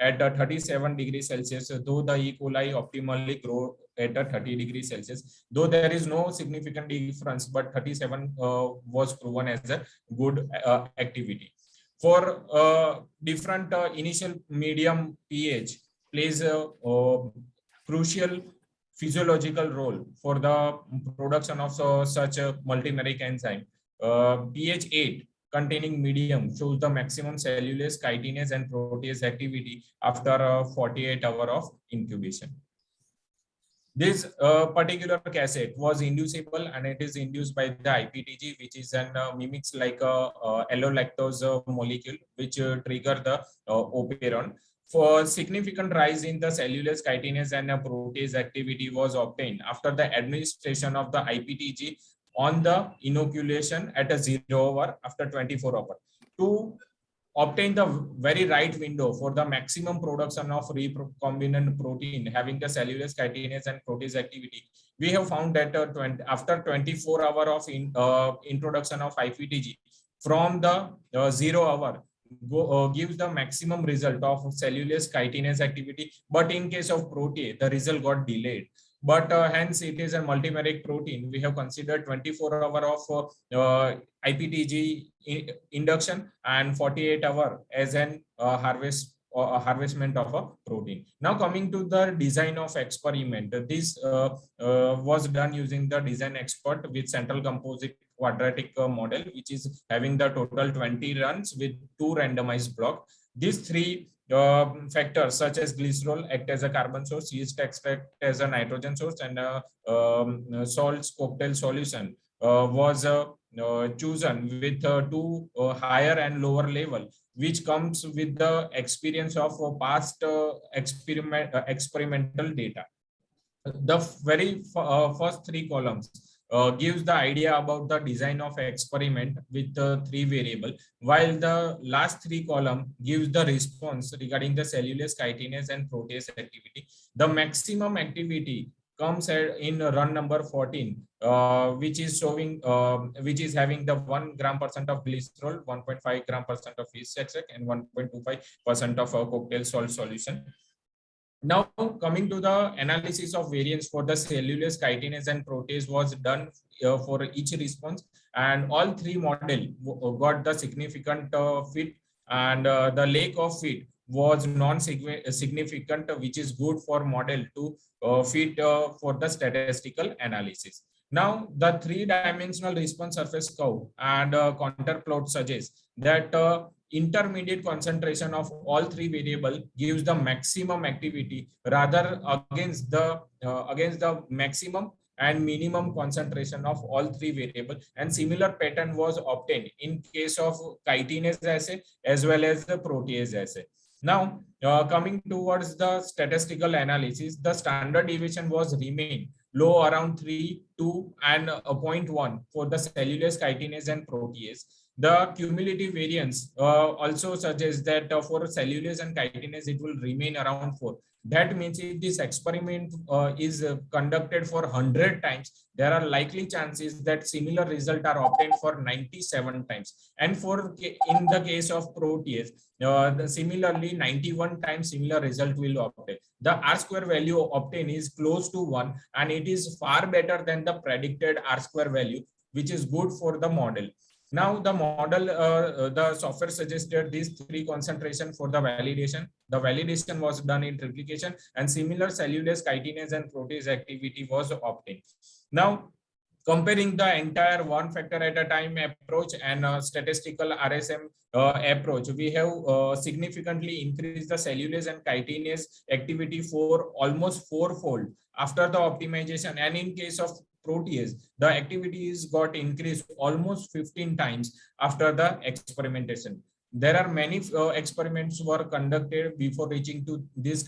at 37 degrees Celsius, though the E. coli optimally grow at 30 degrees Celsius, though there is no significant difference, but 37 was proven as a good activity. For different initial medium pH plays a crucial physiological role for the production of such a multimeric enzyme. pH 8 containing medium shows the maximum cellulase, chitinase, and protease activity after 48 hours of incubation. This particular cassette was inducible, and it is induced by the IPTG, which is an mimics like a allolactose molecule, which trigger the operon. For significant rise in the cellulase, chitinase, and protease activity was obtained after the administration of the IPTG on the inoculation at a 0 hour after 24 hours. To obtain the very right window for the maximum production of recombinant protein having the cellulase, chitinase, and protease activity, we have found that after 24 hours of introduction of IPTG from the 0 hour gives the maximum result of cellulase, chitinase activity, but in case of protease the result got delayed. But hence it is a multimeric protein. We have considered 24 hours of IPTG induction and 48 hours as an harvestment of a protein. Now coming to the design of experiment, this was done using the design expert with central composite quadratic model, which is having the total 20 runs with 2 randomized blocks. These 3 factors such as glycerol act as a carbon source, yeast extract as a nitrogen source, and salts cocktail solution was chosen with 2 higher and lower level, which comes with the experience of past experimental data. The very first 3 columns gives the idea about the design of experiment with 3 variable, while the last 3 column gives the response regarding the cellulase, chitinase, and protease activity. The maximum activity comes in run number 14, which is showing, which is having the 1 gram% of glycerol, 1.5 gram% of yeast extract, and 1.25% of cocktail salt solution. Now coming to the analysis of variance for the cellulase, chitinase, and protease was done for each response, and all 3 model got the significant fit, and the lack of fit was non-significant, which is good for model to fit for the statistical analysis. Now the 3-dimensional response surface curve and contour plot suggests that intermediate concentration of all 3 variable gives the maximum activity rather against the maximum and minimum concentration of all 3 variable, and similar pattern was obtained in case of chitinase assay as well as the protease assay. Now coming towards the statistical analysis, the standard deviation was remain low around 3, 2, and 0.1 for the cellulase, chitinase, and protease. The cumulative variance also suggests that for cellulase and chitinase, it will remain around 4. That means if this experiment is conducted for 100 times, there are likely chances that similar results are obtained for 97 times. And for in the case of protease, similarly 91 times similar result will obtain. The R-square value obtained is close to 1, and it is far better than the predicted R-square value, which is good for the model. Now the model, the software suggested these 3 concentration for the validation. The validation was done in replication, and similar cellulase, chitinase, and protease activity was obtained. Now comparing the entire 1 factor at a time approach and statistical RSM approach, we have significantly increased the cellulase and chitinase activity for almost 4-fold after the optimization, and in case of protease, the activities got increased almost 15 times after the experimentation. There are many experiments were conducted before reaching to this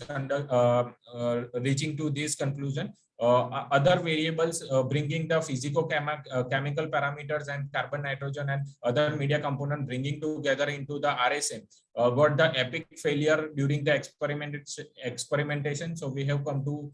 conclusion. other variables bringing the physico-chemical parameters and carbon, nitrogen, and other media component bringing together into the RSM got the epic failure during the experimentation. So we have come to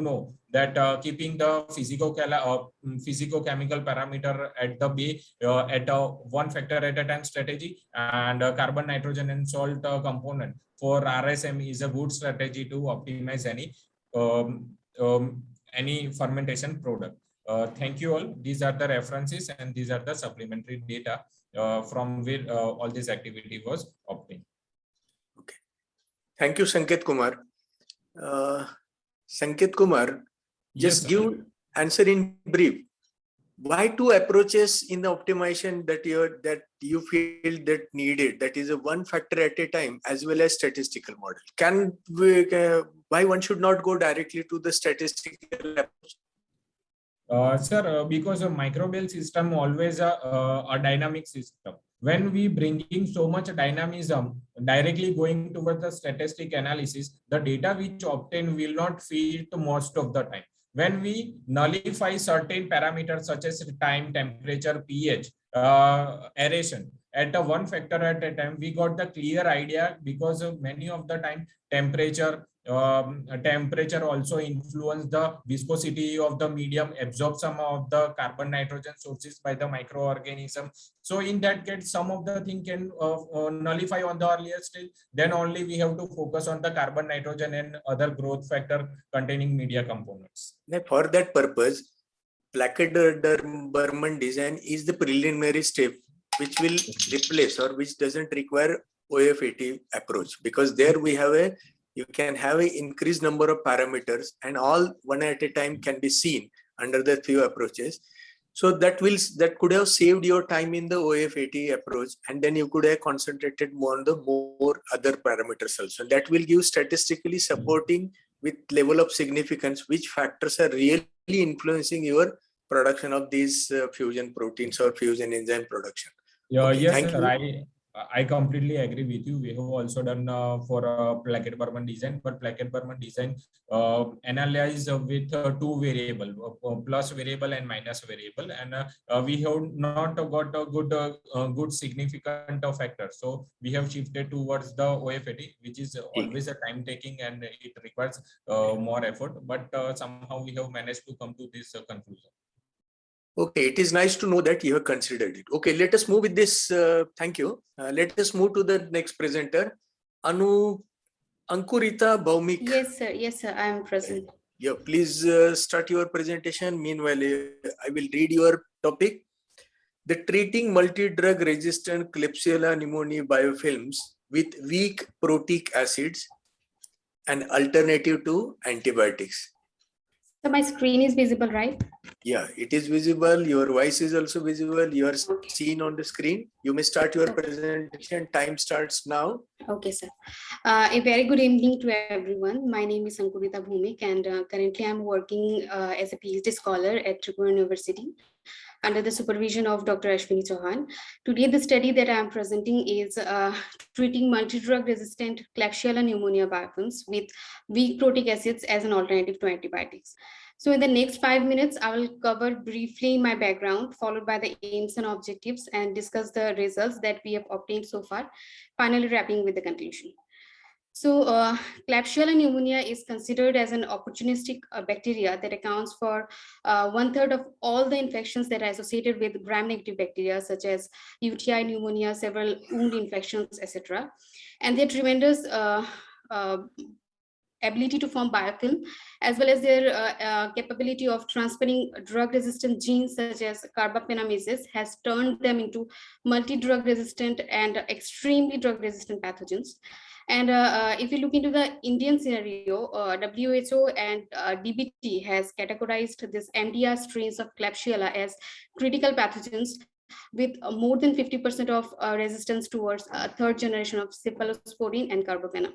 know that keeping the physico-chemical parameter at the bay at one factor at a time strategy, and carbon, nitrogen, and salt component for RSM is a good strategy to optimize any fermentation product. Thank you all. These are the references and these are the supplementary data from where all this activity was obtained. Okay. Thank you, Sanket Kumar. Sanket Kumar, just give answer in brief. Why two approaches in the optimization that you feel that needed? That is a one factor at a time as well as statistical model. Can we, why one should not go directly to the statistical approach? Sir, because a microbial system always a dynamic system. When we bring in so much dynamism directly going towards the statistic analysis, the data which obtain will not fit most of the time. When we nullify certain parameters such as time, temperature, pH, aeration at a one factor at a time, we got the clear idea, because of many of the time temperature also influence the viscosity of the medium, absorb some of the carbon, nitrogen sources by the microorganism. So in that case, some of the thing can nullify on the earlier stage. Then only we have to focus on the carbon, nitrogen, and other growth factor containing media components. For that purpose, Plackett-Berman design is the preliminary step which will replace or which doesn't require OFAT approach, because there we have you can have an increased number of parameters and all one at a time can be seen under the few approaches. So that could have saved your time in the OFAT approach, and then you could have concentrated more on the more other parameters also. That will give statistically supporting with level of significance which factors are really influencing your production of these fusion proteins or fusion enzyme production. Okay, yes, sir. I completely agree with you. We have also done for Plackett-Berman design, but Plackett-Berman design analyzed with two variable, plus variable and minus variable, and we have not got a good significant factor. So we have shifted towards the OFAT, which is always a time taking and it requires more effort, but somehow we have managed to come to this conclusion. Okay, it is nice to know that you have considered it. Okay, let us move with this. Thank you. Let us move to the next presenter, Ankurita Bhaumik. Yes, sir. Yes, sir. I am present. Yeah, please start your presentation. Meanwhile, I will read your topic. The treating multi-drug resistant Klebsiella pneumoniae biofilms with weak protic acids, an alternative to antibiotics. So my screen is visible, right? Yeah, it is visible. Your voice is also visible. You are seen on the screen. You may start your presentation. Time starts now. Okay, sir. A very good evening to everyone. My name is Ankurita Bhaumik, and currently I'm working as a PhD scholar at Tripura University under the supervision of Dr. Ashwini Chauhan. Today, the study that I'm presenting is treating multi-drug resistant Klebsiella pneumoniae biofilms with weak protic acids as an alternative to antibiotics. So in the next 5 minutes, I will cover briefly my background, followed by the aims and objectives, and discuss the results that we have obtained so far, finally wrapping with the conclusion. So Klebsiella pneumonia is considered as an opportunistic bacteria that accounts for 1/3 of all the infections that are associated with gram-negative bacteria, such as UTI, pneumonia, several wound infections, etc. And their tremendous ability to form biofilm, as well as their capability of transferring drug-resistant genes such as carbapenemases, has turned them into multi-drug resistant and extremely drug-resistant pathogens. And if you look into the Indian scenario, WHO and DBT has categorized this MDR strains of Klebsiella as critical pathogens with more than 50% of resistance towards third generation of cephalosporin and carbapenem.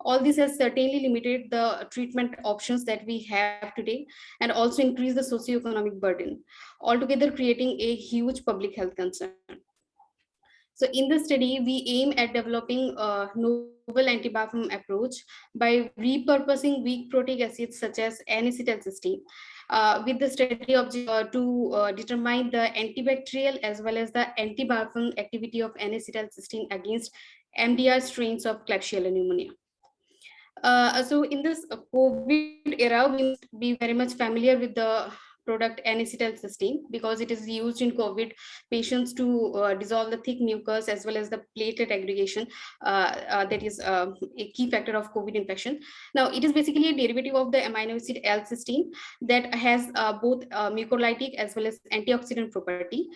All this has certainly limited the treatment options that we have today and also increased the socioeconomic burden, altogether creating a huge public health concern. So in the study, we aim at developing a novel antibiofilm approach by repurposing weak protein acids such as N-acetylcysteine with the study object to determine the antibacterial as well as the antibiofilm activity of N-acetylcysteine against MDR strains of Klebsiella pneumoniae. So in this COVID era, we must be very much familiar with the product N-acetylcysteine because it is used in COVID patients to dissolve the thick mucus as well as the platelet aggregation that is a key factor of COVID infection. Now, it is basically a derivative of the amino acid L-cysteine that has both mucolytic as well as antioxidant property.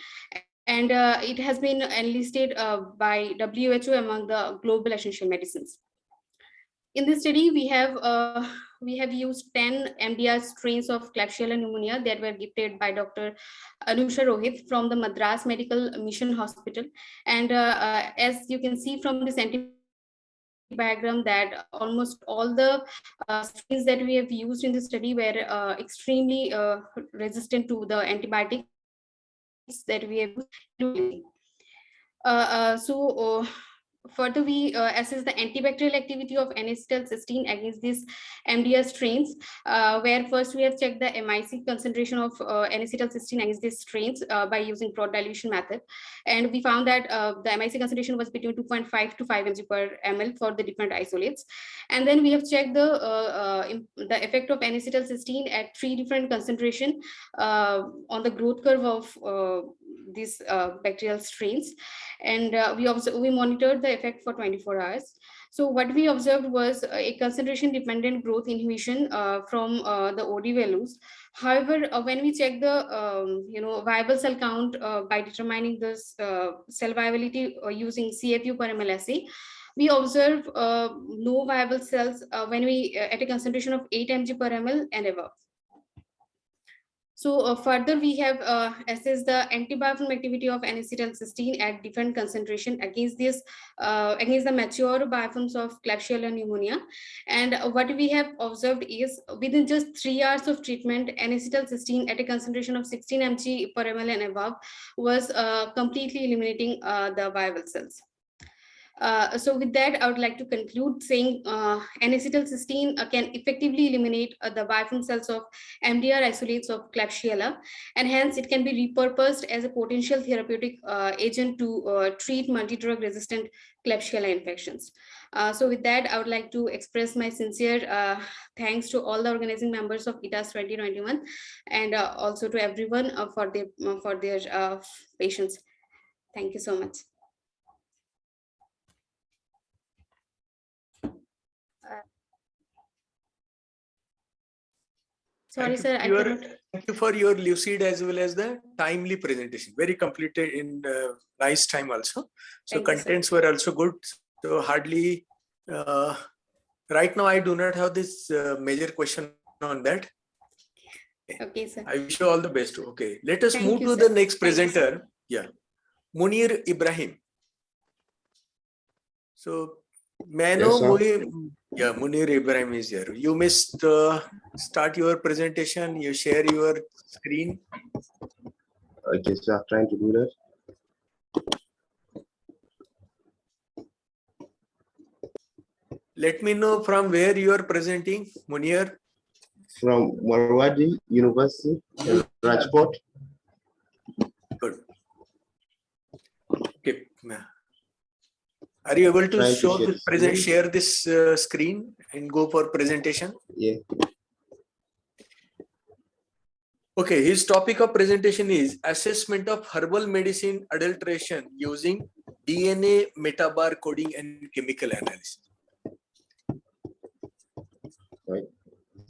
And it has been enlisted by WHO among the global essential medicines. In this study, we have used 10 MDR strains of Klebsiella pneumoniae that were gifted by Dr. Anusha Rohit from the Madras Medical Mission Hospital. And as you can see from this diagram, that almost all the strains that we have used in the study were extremely resistant to the antibiotics that we have used. Further, we assess the antibacterial activity of N-acetylcysteine against these MDR strains, where first we have checked the MIC concentration of N-acetylcysteine against these strains by using broad dilution method. And we found that the MIC concentration was between 2.5 to 5 mg per ml for the different isolates. And then we have checked the effect of N-acetylcysteine at 3 different concentration on the growth curve of these bacterial strains. And we monitored the effect for 24 hours. So what we observed was a concentration dependent growth inhibition from the OD values. However, when we check the viable cell count by determining this cell viability using CFU per ml assay, we observe no viable cells when we at a concentration of 8 mg per ml and above. So further, we have assessed the antibiofilm activity of N-acetylcysteine at different concentration against this against the mature biofilms of Klebsiella pneumoniae. And what we have observed is within just 3 hours of treatment, N-acetylcysteine at a concentration of 16 mg per ml and above was completely eliminating the viable cells. So with that, I would like to conclude saying N-acetylcysteine can effectively eliminate the biofilm cells of MDR isolates of Klebsiella, and hence it can be repurposed as a potential therapeutic agent to treat multi-drug resistant Klebsiella infections. So with that, I would like to express my sincere thanks to all the organizing members of ETAS 2021 and also to everyone for their patience. Thank you so much. Sorry, sir. Thank you for your lucid as well as the timely presentation. Very completed in nice time also. So contents were also good. So hardly right now I do not have this major question on that. Okay, sir. I wish you all the best. Okay, let us move to sir. the next presenter. Yeah, Munir Ibrahim. So may I know Munir Ibrahim is here. You must start your presentation. You share your screen. Okay, so I'm trying to do that. Let me know from where you are presenting, Munir. From Marwadi University in Rajkot. Good. Okay. Are you able to show the share this screen and go for presentation? Yeah. Okay, his topic of presentation is assessment of herbal medicine adulteration using DNA metabar coding and chemical analysis. Right.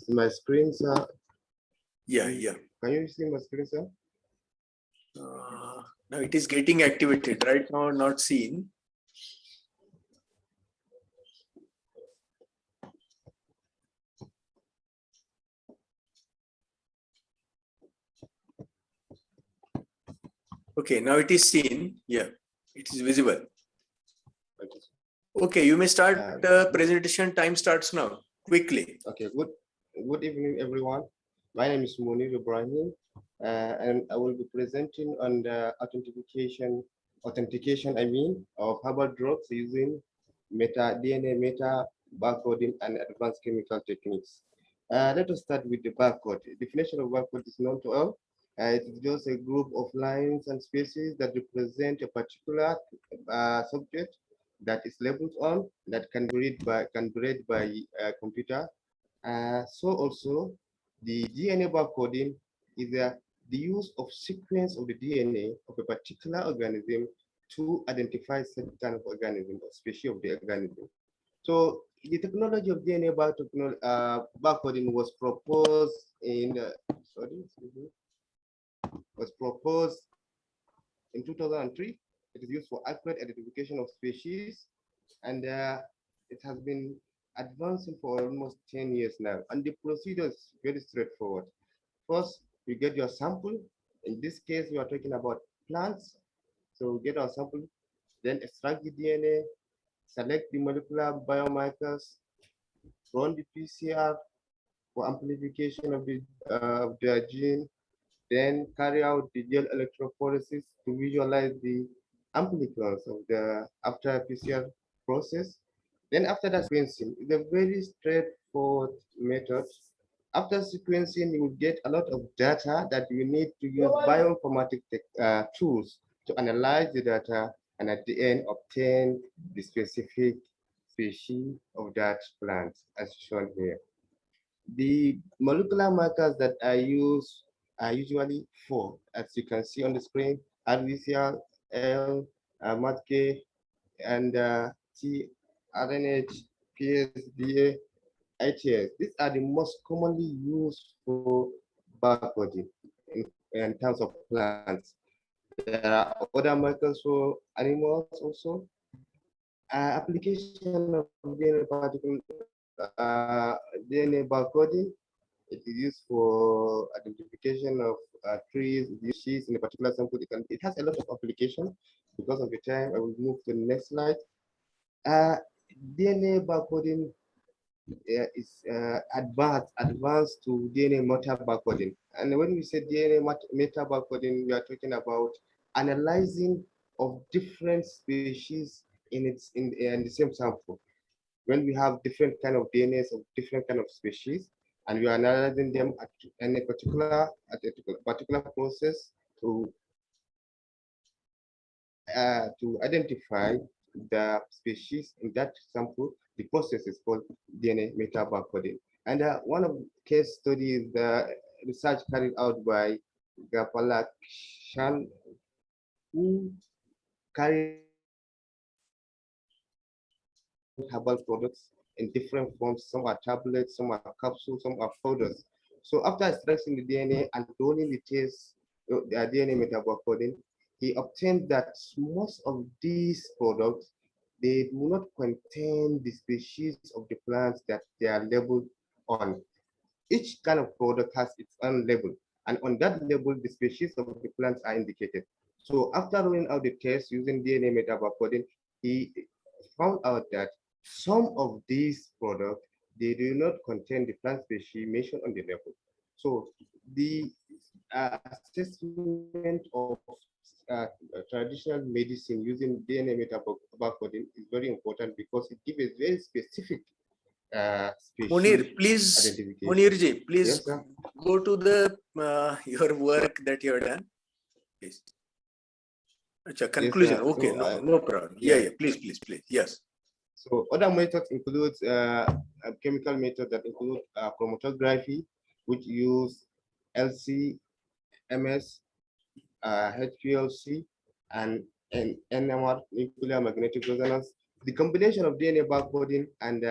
My screen, sir. Yeah. Can you see my screen, sir? Now it is getting activated. Right now, not seen. Okay, now it is seen. Yeah, it is visible. Okay, you may start the presentation. Time starts now. Quickly. Okay, good evening, everyone. My name is Munir Ibrahim, and I will be presenting on the authentication authentication, of herbal drugs using DNA meta barcoding and advanced chemical techniques. Let us start with the barcode. The definition of barcode is known to all. It is just a group of lines and spaces that represent a particular subject that is labeled on that can be read by a computer. So also, the DNA barcoding is the use of sequence of the DNA of a particular organism to identify certain kind of organism or species of the organism. So the technology of DNA barcoding was proposed in was proposed in 2003. It is used for accurate identification of species, and it has been advancing for almost 10 years now. And the procedure is very straightforward. First, you get your sample. In this case, we are talking about plants. So we get our sample, then extract the DNA, select the molecular biomarkers, run the PCR for amplification of the gene, then carry out the gel electrophoresis to visualize the amplicons of the after PCR process. Then after that sequencing, it's a very straightforward method. After sequencing, you will get a lot of data that you need to use bioinformatic tools to analyze the data and at the end obtain the specific species of that plant as shown here. The molecular markers that I use are usually four, as you can see on the screen: RBCR, L, MATK, and tRNH, PSDA, ITS. These are the most commonly used for barcoding in terms of plants. There are other markers for animals also. Application of DNA barcoding. It is used for identification of trees, species in a particular sample. It has a lot of application. Because of the time, I will move to the next slide. DNA barcoding is advanced to DNA meta barcoding. And when we say DNA meta barcoding, we are talking about analyzing of different species in the same sample. When we have different kind of DNAs of different kind of species, and we are analyzing them at a particular process to identify the species in that sample, the process is called DNA meta barcoding. And one of the case studies, the research carried out by Gapalakrishnan, who carried herbal products in different forms. Some are tablets, some are capsules, some are powders. So after extracting the DNA and running the test, the DNA meta barcoding, he obtained that most of these products, they do not contain the species of the plants that they are labeled on. Each kind of product has its own label, and on that label, the species of the plants are indicated. So after running out the test using DNA meta barcoding, he found out that some of these products, they do not contain the plant species mentioned on the label. So the assessment of traditional medicine using DNA meta barcoding is very important because it gives a very specific species Munir, please, identification. Munirji, please Yes, sir. go to the your work that you have done. Please. Achha, conclusion. sir. Okay, So, no problem. Yeah, please. Yes. So other methods includes a chemical method that include chromatography, which use LC-MS, HPLC, and NMR, nuclear magnetic resonance. The combination of DNA barcoding and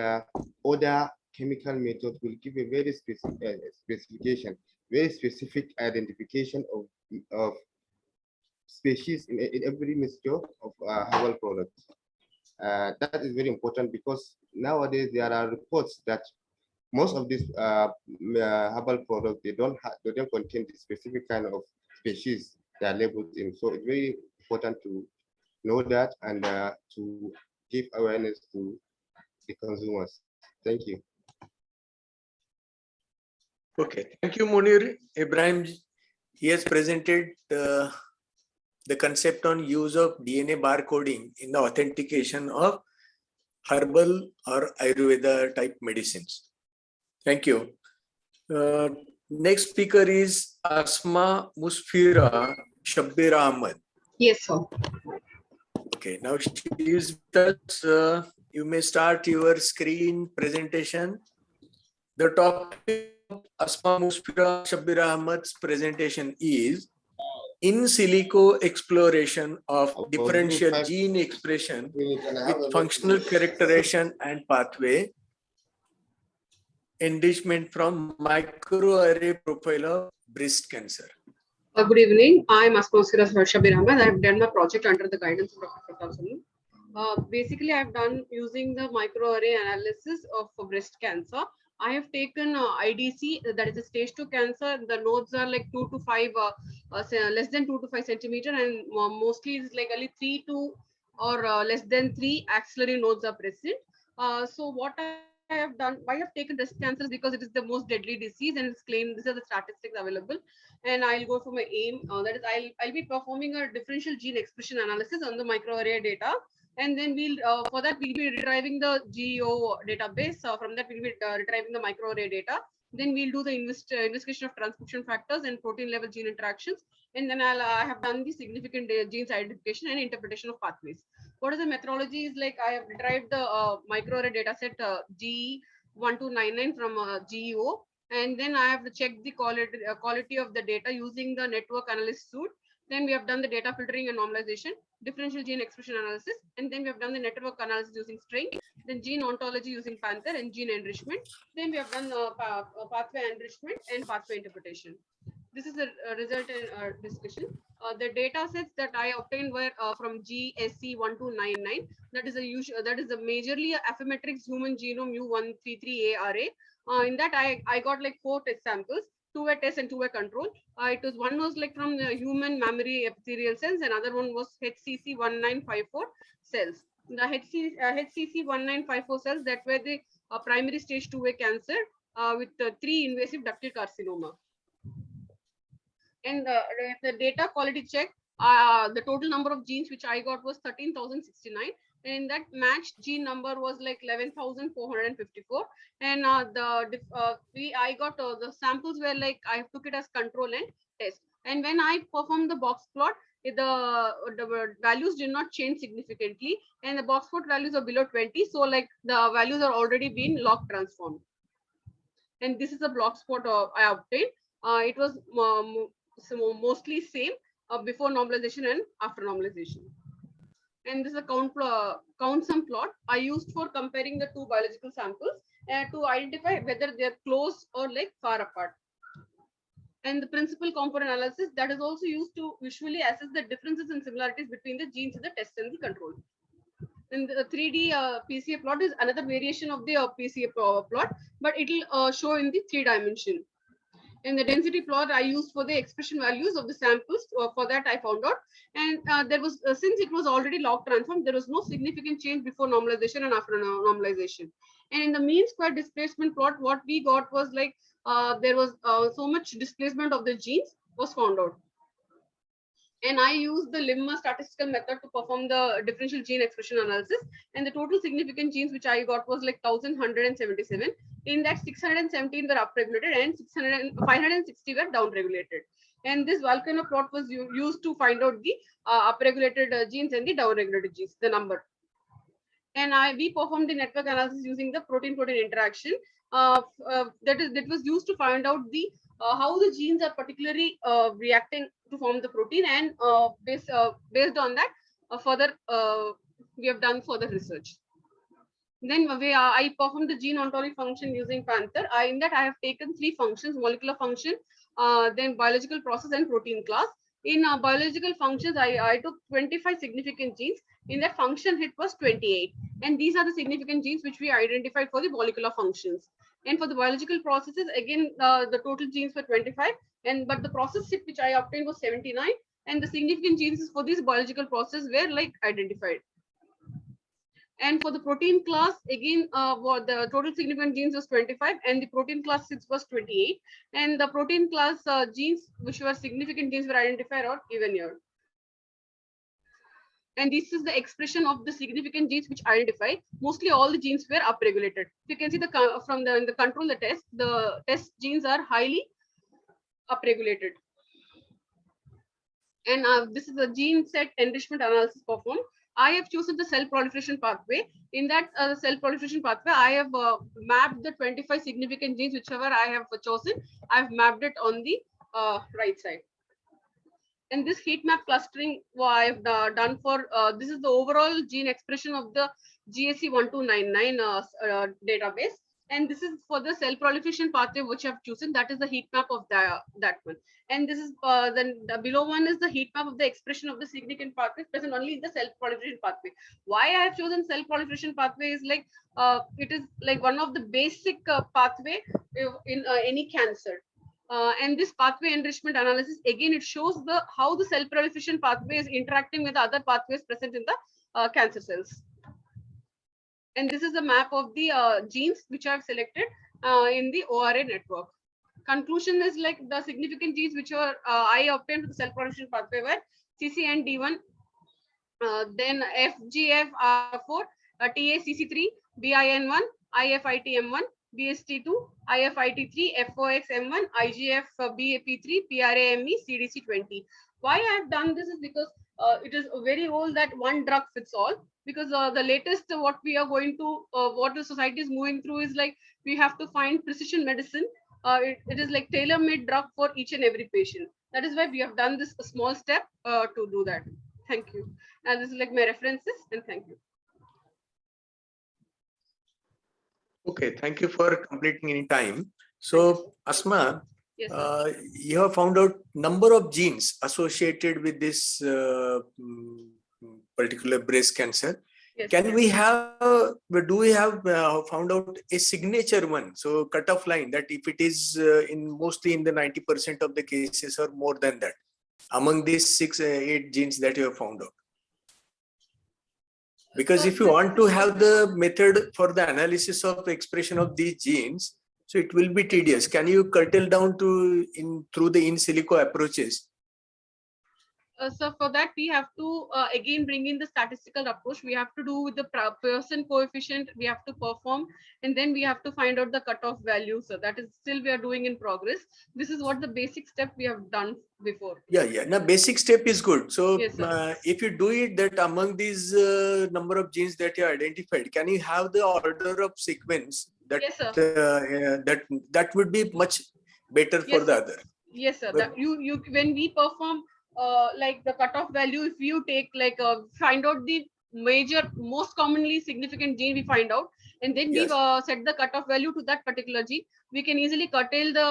other chemical methods will give a very specific specification, very specific identification of species in every mixture of herbal products. That is very important because nowadays there are reports that most of these herbal products, they don't contain the specific kind of species they are labeled in. So it's very important to know that and to give awareness to the consumers. Thank you. Okay, thank you, Munir. Ibrahim, he has presented the concept on use of DNA barcoding in the authentication of herbal or Ayurveda type medicines. Thank you. Next speaker is Asma Musfira Shabbir Ahmad. Yes, sir. Okay, now she is with us. You may start your screen presentation. The topic of Asma Musfira Shabbir Ahmad's presentation is in silico exploration of differential gene expression with functional characterization and pathway enrichment from microarray profile of breast cancer. Good evening. I'm Asma Shabbir Ahmad. I've done my project under the guidance of Dr. Pratap Salu. Basically, I've done using the microarray analysis of breast cancer. I have taken IDC, that is a stage 2 cancer. The nodes are like 2 to 5, less than 2 to 5 centimeter, and mostly it's like only 3 to or less than 3 axillary nodes are present. So what I have done, why I have taken breast cancer is because it is the most deadly disease and it's claimed, these are the statistics available. And I'll go for my aim, that is I'll be performing a differential gene expression analysis on the microarray data. And then we'll, for that, we'll be retrieving the GEO database. From that, we'll be retrieving the microarray data. Then we'll do the investigation of transcription factors and protein level gene interactions. And then I have done the significant genes identification and interpretation of pathways. What is the methodology is like, I have retrieved the microarray data set G1299 from GEO. And then I have checked the quality of the data using the network analysis suite. Then we have done the data filtering and normalization, differential gene expression analysis, and then we have done the network analysis using string, then gene ontology using Panther and gene enrichment. Then we have done pathway enrichment and pathway interpretation. This is the result and discussion. The data sets that I obtained were from GSC1299. That is a majorly Affymetrix human genome U133A array. In that I got like 4 test samples. 2-way test and 2-way control. One was like from the human mammary epithelial cells, and other one was HCC1954 cells. The HCC1954 cells that were the primary stage 2-way cancer with 3 invasive ductal carcinoma. And the data quality check, the total number of genes which I got was 13,069. And that matched gene number was like 11,454. And I got the samples were like, I took it as control and test. And when I performed the box plot, the values did not change significantly, and the box plot values are below 20. So like the values are already been log transformed. And this is the block spot I obtained. It was mostly same before normalization and after normalization. And this is a count sum plot I used for comparing the 2 biological samples to identify whether they are close or like far apart. And the principal component analysis that is also used to visually assess the differences and similarities between the genes in the test and the control. And the 3D PCA plot is another variation of the PCA plot, but it will show in the 3 dimension. And the density plot I used for the expression values of the samples. For that I found out, and there was since it was already log transformed, there was no significant change before normalization and after normalization. And in the mean square displacement plot, what we got was like there was so much displacement of the genes was found out. And I used the Limma statistical method to perform the differential gene expression analysis. And the total significant genes which I got was like 1,177. In that 617 were upregulated and 560 were downregulated. And this volcano plot was used to find out the upregulated genes and the downregulated genes, the number. And we performed the network analysis using the protein-protein interaction. That was used to find out the how the genes are particularly reacting to form the protein, and based on that, further we have done further research. Then I performed the gene ontology function using Panther. In that I have taken 3 functions: molecular function, then biological process, and protein class. In biological functions, I took 25 significant genes. In that function hit was 28. And these are the significant genes which we identified for the molecular functions. And for the biological processes, again, the total genes were 25. But the process hit which I obtained was 79. And the significant genes for this biological process were like identified. And for the protein class, again, the total significant genes was 25, and the protein class hits was 28. And the protein class genes which were significant genes were identified or given here. And this is the expression of the significant genes which identify. Mostly all the genes were upregulated. You can see from the control the test genes are highly upregulated. And this is a gene set enrichment analysis performed. I have chosen the cell proliferation pathway. In that cell proliferation pathway, I have mapped the 25 significant genes, whichever I have chosen. I've mapped it on the right side. And this heat map clustering I've done for, this is the overall gene expression of the GSC 1299 database. And this is for the cell proliferation pathway, which I've chosen. That is the heat map of that one. And this is then the below one is the heat map of the expression of the significant pathways present only in the cell proliferation pathway. Why I have chosen cell proliferation pathway is like, it is like one of the basic pathway in any cancer. And this pathway enrichment analysis, again, it shows how the cell proliferation pathway is interacting with the other pathways present in the cancer cells. And this is a map of the genes which I've selected in the ORA network. Conclusion is like the significant genes which are I obtained for the cell proliferation pathway were CCND1, then FGFR4, TACC3, BIN1, IFITM1, BST2, IFIT3, FOXM1, IGF-BAP3, PRAME, CDC20. Why I have done this is because it is very old that one drug fits all. Because the latest what we are going to, what the society is moving through is like we have to find precision medicine. It is like tailor-made drug for each and every patient. That is why we have done this small step to do that. Thank you. And this is like my references, and thank you. Okay, thank you for completing in time. So Asma, Yes, sir. you have found out number of genes associated with this particular breast cancer. Yes, Can sir. we have, do we have found out a signature one? So cutoff line that if it is mostly in the 90% of the cases or more than that, among these 6-8 genes that you have found out. Because if you want to have the method for the analysis of the expression of these genes, so it will be tedious. Can you curtail down to through the in silico approaches? So for that, we have to again bring in the statistical approach. We have to do with the Pearson coefficient. We have to perform, and then we have to find out the cutoff value. So that is still we are doing in progress. This is what the basic step we have done before. Yeah. Now, basic step is good. So Yes, if you do it, that among these number of genes that you identified, can you have the order of sequence? That Yes, sir. that would be much better for Yes, the sir. other. Yes, sir. But- That you when we perform like the cutoff value, if you take like find out the major most commonly significant gene we find out, and then Yes. we set the cutoff value to that particular gene, we can easily curtail the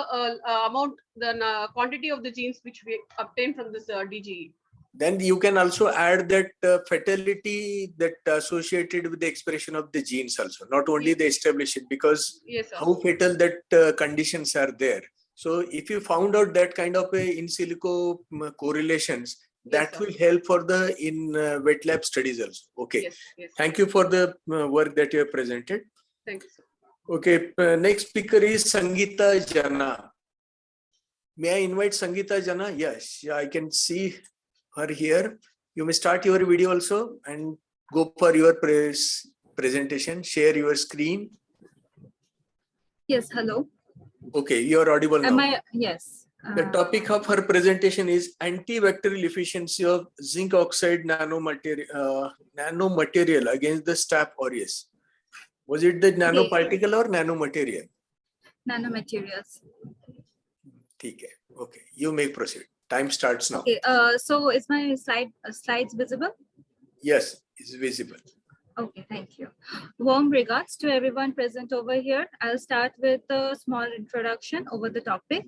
amount, the quantity of the genes which we obtain from this DGE. Then you can also add that fatality that associated with the expression of the genes also, not only the establishment, because Yes, sir. how fatal that conditions are there. So if you found out that kind of a in silico correlations, that sir. will help for the wet lab studies also. Okay. Yes. Thank you for the work that you have presented. Thank you, sir. Okay. Next speaker is Sangeeta Jana. May I invite Sangeeta Jana? Yes, I can see her here. You may start your video also and go for your presentation. Share your screen. Yes, hello. Okay, you are audible now. Am I? Yes. The topic of her presentation is antibacterial efficiency of zinc oxide nanomaterial against the Staph aureus. Was it the nanoparticle or nanomaterial? Nanomaterials. Okay, okay. You may proceed. Time starts now. Okay. So is my slides visible? Yes, it's visible. Okay, thank you. Warm regards to everyone present over here. I'll start with a small introduction over the topic.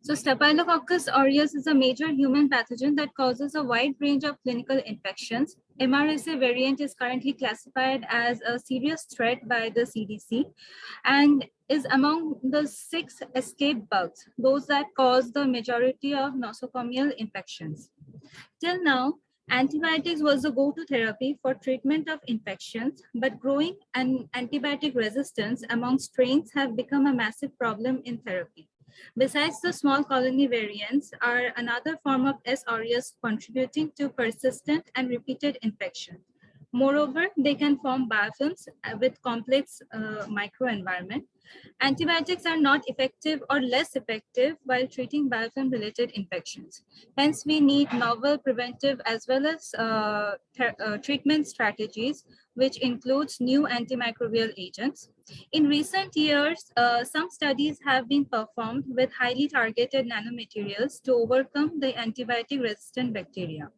So Staphylococcus aureus is a major human pathogen that causes a wide range of clinical infections. MRSA variant is currently classified as a serious threat by the CDC and is among the 6 escape bugs, those that cause the majority of nosocomial infections. Till now, antibiotics was the go-to therapy for treatment of infections, but growing antibiotic resistance among strains have become a massive problem in therapy. Besides, the small colony variants are another form of S. aureus contributing to persistent and repeated infection. Moreover, they can form biofilms with complex microenvironment. Antibiotics are not effective or less effective while treating biofilm-related infections. Hence, we need novel preventive as well as treatment strategies, which includes new antimicrobial agents. In recent years, some studies have been performed with highly targeted nanomaterials to overcome the antibiotic-resistant bacteria.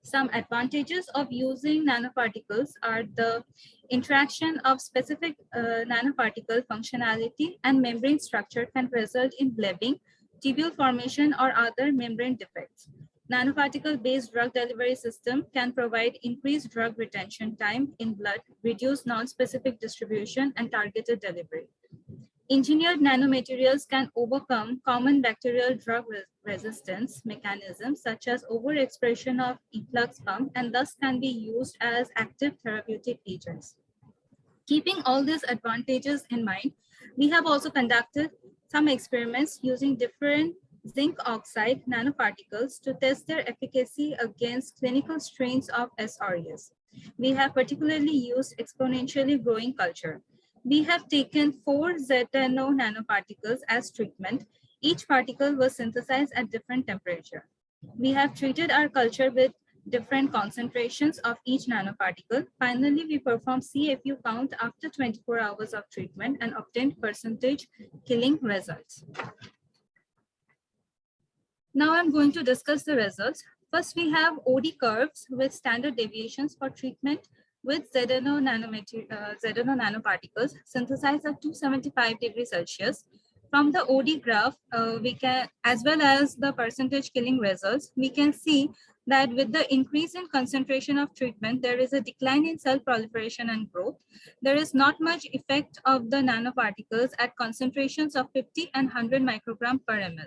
Some advantages of using nanoparticles are the interaction of specific nanoparticle functionality and membrane structure can result in blebbing, tubule formation, or other membrane defects. Nanoparticle-based drug delivery system can provide increased drug retention time in blood, reduce non-specific distribution, and targeted delivery. Engineered nanomaterials can overcome common bacterial drug resistance mechanisms such as overexpression of efflux pump and thus can be used as active therapeutic agents. Keeping all these advantages in mind, we have also conducted some experiments using different zinc oxide nanoparticles to test their efficacy against clinical strains of S. aureus. We have particularly used exponentially growing culture. We have taken 4 ZNO nanoparticles as treatment. Each particle was synthesized at different temperature. We have treated our culture with different concentrations of each nanoparticle. Finally, we performed CFU count after 24 hours of treatment and obtained percentage killing results. Now I'm going to discuss the results. First, we have OD curves with standard deviations for treatment with ZNO nanoparticles synthesized at 275 degrees Celsius. From the OD graph, we can, as well as the percentage killing results, we can see that with the increase in concentration of treatment, there is a decline in cell proliferation and growth. There is not much effect of the nanoparticles at concentrations of 50 and 100 microgram per ml,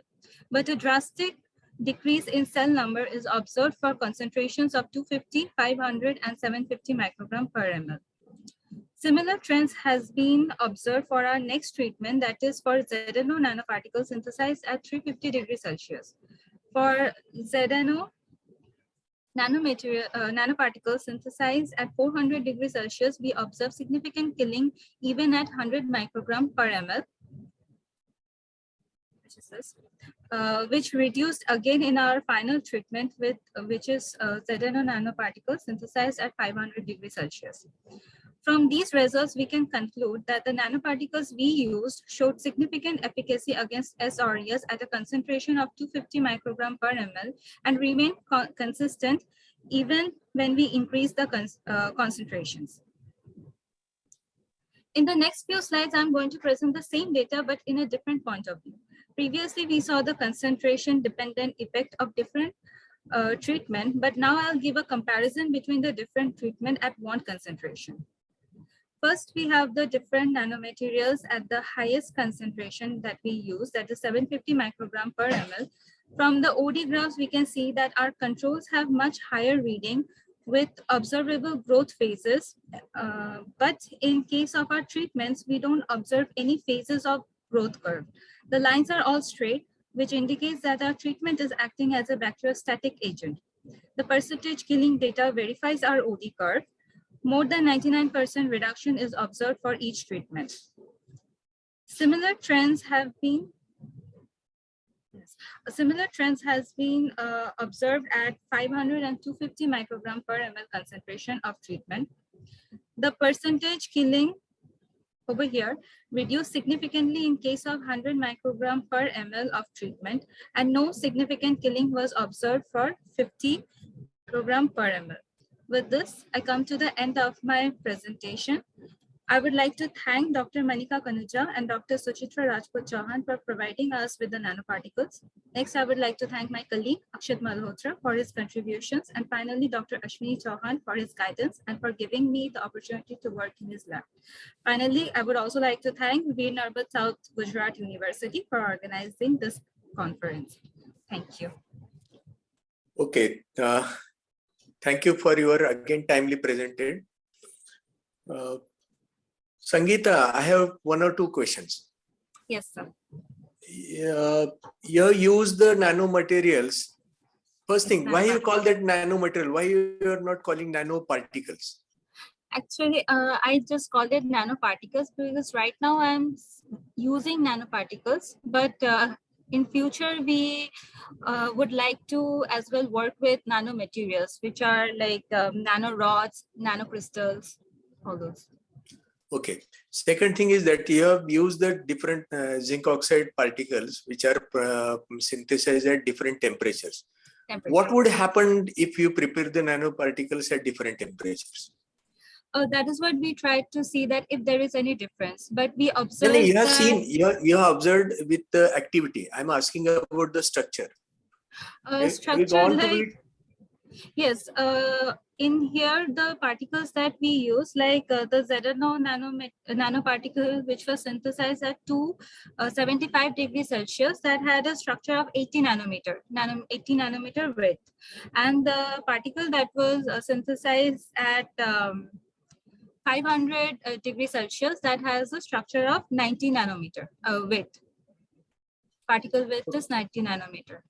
but a drastic decrease in cell number is observed for concentrations of 250, 500, and 750 microgram per ml. Similar trends has been observed for our next treatment, that is for ZNO nanoparticles synthesized at 350 degrees Celsius. For ZNO nanoparticles synthesized at 400 degrees Celsius, we observe significant killing even at 100 microgram per ml. Which reduced again in our final treatment with which is ZNO nanoparticles synthesized at 500 degrees Celsius. From these results, we can conclude that the nanoparticles we used showed significant efficacy against S. aureus at a concentration of 250 microgram per ml and remained consistent even when we increased the concentrations. In the next few slides, I'm going to present the same data, but in a different point of view. Previously, we saw the concentration dependent effect of different treatment, but now I'll give a comparison between the different treatment at one concentration. First, we have the different nanomaterials at the highest concentration that we use, that is 750 microgram per ml. From the OD graphs, we can see that our controls have much higher reading with observable growth phases. But in case of our treatments, we don't observe any phases of growth curve. The lines are all straight, which indicates that our treatment is acting as a bacteriostatic agent. The percentage killing data verifies our OD curve. More than 99% reduction is observed for each treatment. Similar trends have been observed at 500 and 250 microgram per ml concentration of treatment. The percentage killing over here reduced significantly in case of 100 microgram per ml of treatment, and no significant killing was observed for 50 microgram per ml. With this, I come to the end of my presentation. I would like to thank Dr. Manika Kanuja and Dr. Suchitra Rajput Chauhan for providing us with the nanoparticles. Next, I would like to thank my colleague Akshat Malhotra for his contributions, and finally Dr. Ashwini Chauhan for his guidance and for giving me the opportunity to work in his lab. Finally, I would also like to thank Veer Narbat South Gujarat University for organizing this conference. Thank you. Okay, thank you for your again timely presented. Sangeeta, I have 1 or 2 questions. Yes, sir. You use the nanomaterials. First thing, why you Nanoparticles. call that nanomaterial? Why you are not calling nanoparticles? Actually, I just called it nanoparticles because right now I'm using nanoparticles, but in future we would like to as well work with nanomaterials, which are like nanorods, nanocrystals, all those. Okay. Second thing is that you have used the different zinc oxide particles which are synthesized at different temperatures. What would happen if you prepare the nanoparticles at different temperatures? That is what we tried to see, that if there is any difference, but we No, observed you have that- seen, you have observed with the activity. I'm asking about the structure. Have you structure gone to like, yes, in here the particles that we use, like the ZNO nanoparticle, which was synthesized at 275 degrees Celsius, that had a structure of 80 nanometer width, and the particle that was synthesized at 500 degrees Celsius, that has a structure of 90 nanometer width. Particle width is 90 nanometer.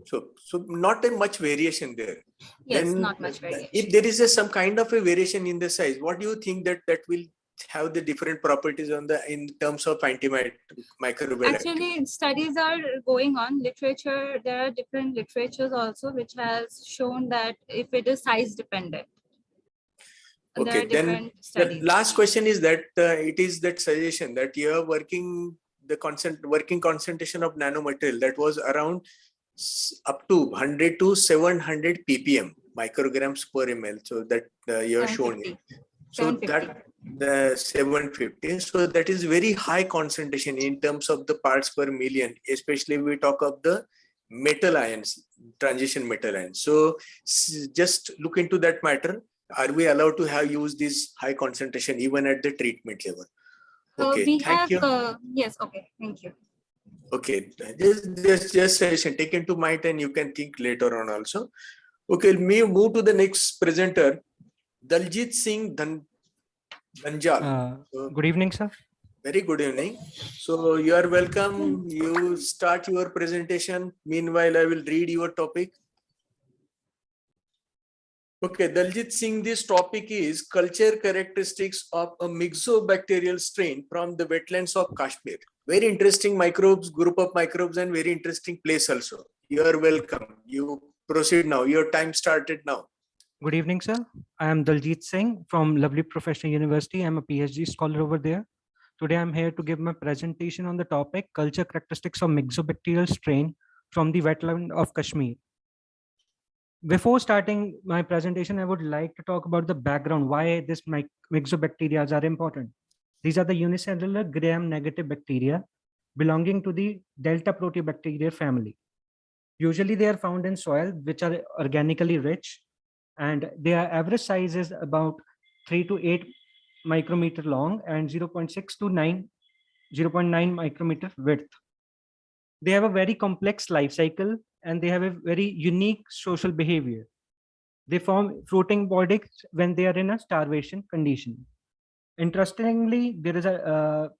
So not a much variation there. Yes, Then not much variation. if there is some kind of a variation in the size, what do you think that will have the different properties on the in terms of antimicrobial activity? Actually, studies are going on. Literature, there are different literatures also which has shown that if it is size dependent. There Okay, are then different the studies. last question is that it is that suggestion that you are working working concentration of nanomaterial that was around up to 100 to 700 ppm micrograms per ml. So that you have shown it. 750. So 750. that the 750. So that is very high concentration in terms of the parts per million, especially we talk of the metal ions, transition metal ions. So just look into that matter. Are we allowed to have use this high concentration even at the treatment level? Okay, We thank have, you. yes, okay, thank you. Okay, just suggestion taken to mind and you can think later on also. Okay, me move to the next presenter, Daljit Singh Dhanjal. Good evening, sir. Very good evening. So you are welcome. You start your presentation. Meanwhile, I will read your topic. Okay, Daljit Singh, this topic is culture characteristics of a myxobacterial strain from the wetlands of Kashmir. Very interesting microbes, group of microbes, and very interesting place also. You are welcome. You proceed now. Your time started now. Good evening, sir. I am Daljit Singh from Lovely Professional University. I'm a PhD scholar over there. Today, I'm here to give my presentation on the topic culture characteristics of myxobacterial strain from the wetland of Kashmir. Before starting my presentation, I would like to talk about the background, why this myxobacteria are important. These are the unicellular gram-negative bacteria belonging to the Delta Proteobacteria family. Usually they are found in soil, which are organically rich, and their average size is about 3 to 8 micrometer long and 0.6 to 0.9 micrometer width. They have a very complex life cycle and they have a very unique social behavior. They form fruiting bodies when they are in a starvation condition. Interestingly, there is a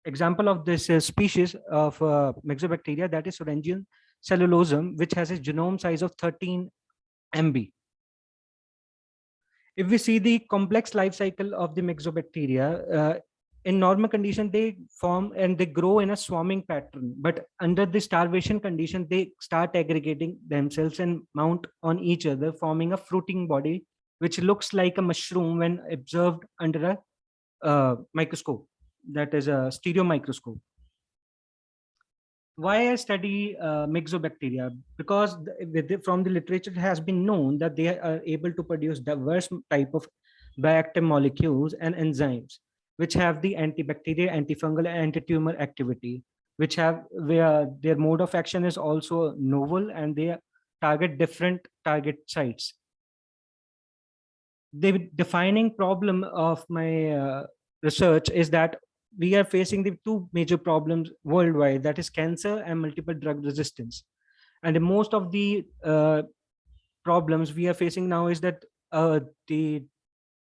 example of this species of myxobacteria, that is Sorangium cellulosum, which has a genome size of 13 MB. If we see the complex life cycle of the myxobacteria, in normal condition, they form and they grow in a swarming pattern, but under the starvation condition, they start aggregating themselves and mount on each other, forming a fruiting body, which looks like a mushroom when observed under a microscope, that is a stereo microscope. Why I study myxobacteria? Because from the literature it has been known that they are able to produce diverse type of bioactive molecules and enzymes, which have the antibacterial, antifungal, and anti-tumor activity, which have where their mode of action is also novel and they target different target sites. The defining problem of my research is that we are facing the two major problems worldwide, that is cancer and multiple drug resistance. And most of the problems we are facing now is that the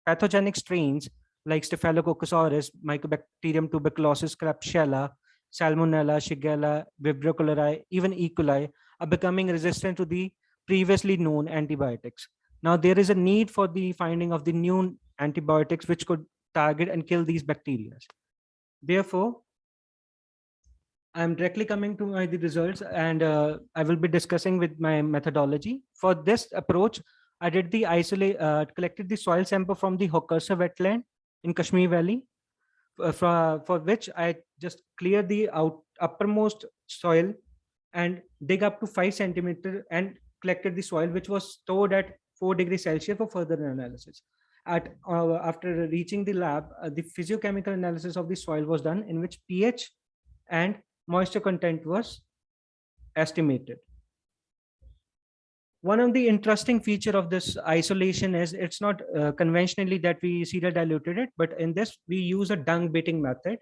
pathogenic strains like Staphylococcus aureus, Mycobacterium tuberculosis, Klebsiella, Salmonella, Shigella, Vibrio cholerae, even E. coli are becoming resistant to the previously known antibiotics. Now there is a need for the finding of the new antibiotics which could target and kill these bacteria. Therefore, I'm directly coming to the results, and I will be discussing with my methodology. For this approach, I did the collected the soil sample from the Hokarsa wetland in Kashmir Valley, for which I just clear the uppermost soil and dig up to 5 centimeter and collected the soil which was stored at 4 degrees Celsius for further analysis. After reaching the lab, the physiochemical analysis of the soil was done, in which pH and moisture content was estimated. One of the interesting feature of this isolation is it's not conventionally that we serial diluted it, but in this we use a dung beating method.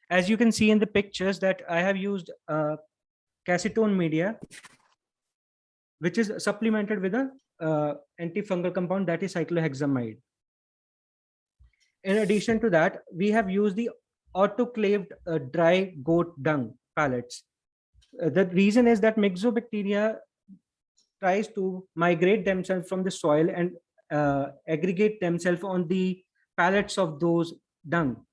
As you can see in the pictures that I have used calcitone media, which is supplemented with a antifungal compound, that is cyclohexamide. In addition to that, we have used the autoclaved dry goat dung pellets. The reason is that myxobacteria tries to migrate themselves from the soil and aggregate themselves on the pellets of those dung.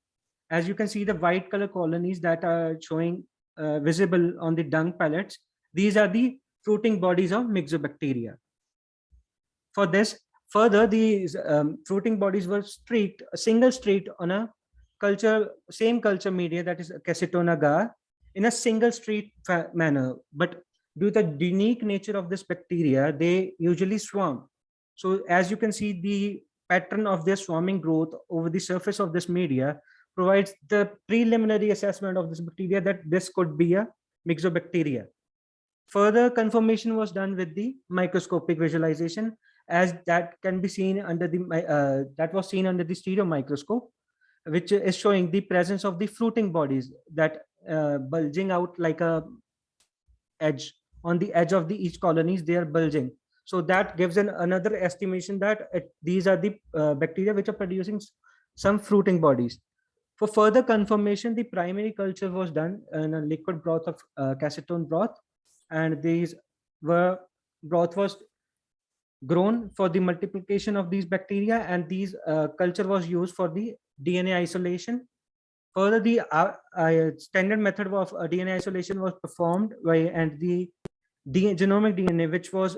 As you can see, the white color colonies that are showing visible on the dung pellets, these are the fruiting bodies of myxobacteria. For this, further, these fruiting bodies were streaked, a single streak on a same culture media, that is calcitone agar, in a single streak manner. But due to the unique nature of this bacteria, they usually swarm. So as you can see, the pattern of their swarming growth over the surface of this media provides the preliminary assessment of this bacteria that this could be a myxobacteria. Further confirmation was done with the microscopic visualization, as that can be seen under the that was seen under the stereo microscope, which is showing the presence of the fruiting bodies that bulging out like a edge. On the edge of each colonies, they are bulging. So that gives another estimation that these are the bacteria which are producing some fruiting bodies. For further confirmation, the primary culture was done in a liquid broth of calcitone broth, and these broth was grown for the multiplication of these bacteria, and these culture was used for the DNA isolation. Further, the standard method of DNA isolation was performed and the genomic DNA, which was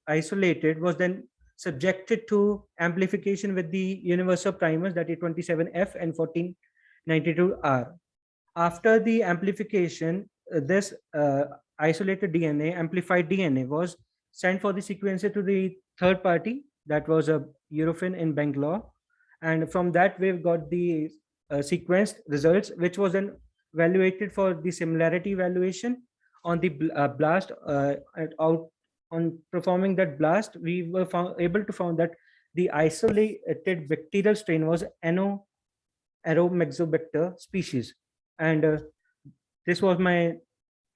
isolated, was then subjected to amplification with the universal primers, that is 27F and 1492R. After the amplification, this isolated DNA, amplified DNA, was sent for the sequencer to the third party, that was a Eurofin in Bangalore, and from that we've got the sequenced results, which was then evaluated for the similarity evaluation on the blast. On performing that blast, we were able to find that the isolated bacterial strain was Aeromyxobacter species, and this was my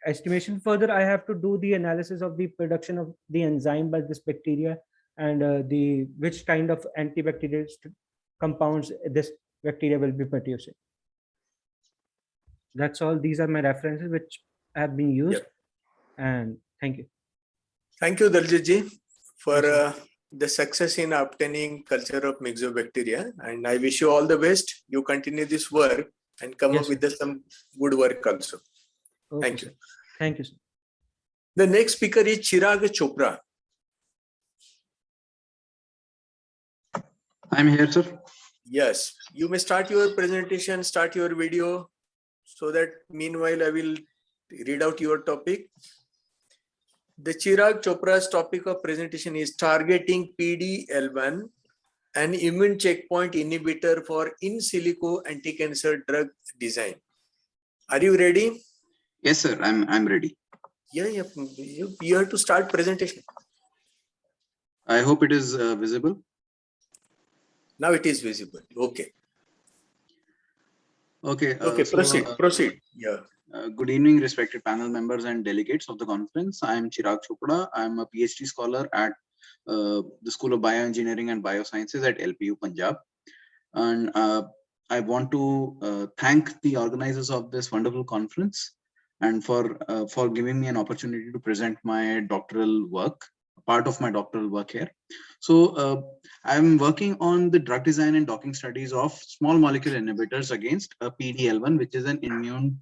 estimation. Further, I have to do the analysis of the production of the enzyme by this bacteria, and which kind of antibacterial compounds this bacteria will be producing. That's all. These are my references which have been used. Yep. And thank you. Thank you, Daljitji, for the success in obtaining culture of myxobacteria. And I wish you all the best. You continue this work and come Yes, up with some good work also. Okay, Thank you. sir. Thank you, sir. The next speaker is Chirag Chopra. I'm here, sir. Yes, you may start your presentation, start your video, so that meanwhile I will read out your topic. The Chirag Chopra's topic of presentation is targeting PD-L1, an immune checkpoint inhibitor for in silico anti-cancer drug design. Are you ready? Yes, sir. I'm ready. Yeah, you have to start presentation. I hope it is visible. Now it is visible. Okay. Okay. Okay. Proceed. Yeah. Good evening, respected panel members and delegates of the conference. I am Chirag Chopra. I am a PhD scholar at the School of Bioengineering and Biosciences at LPU Punjab. And I want to thank the organizers of this wonderful conference and for giving me an opportunity to present my doctoral work, part of my doctoral work here. So I'm working on the drug design and docking studies of small molecule inhibitors against a PD-L1, which is an immune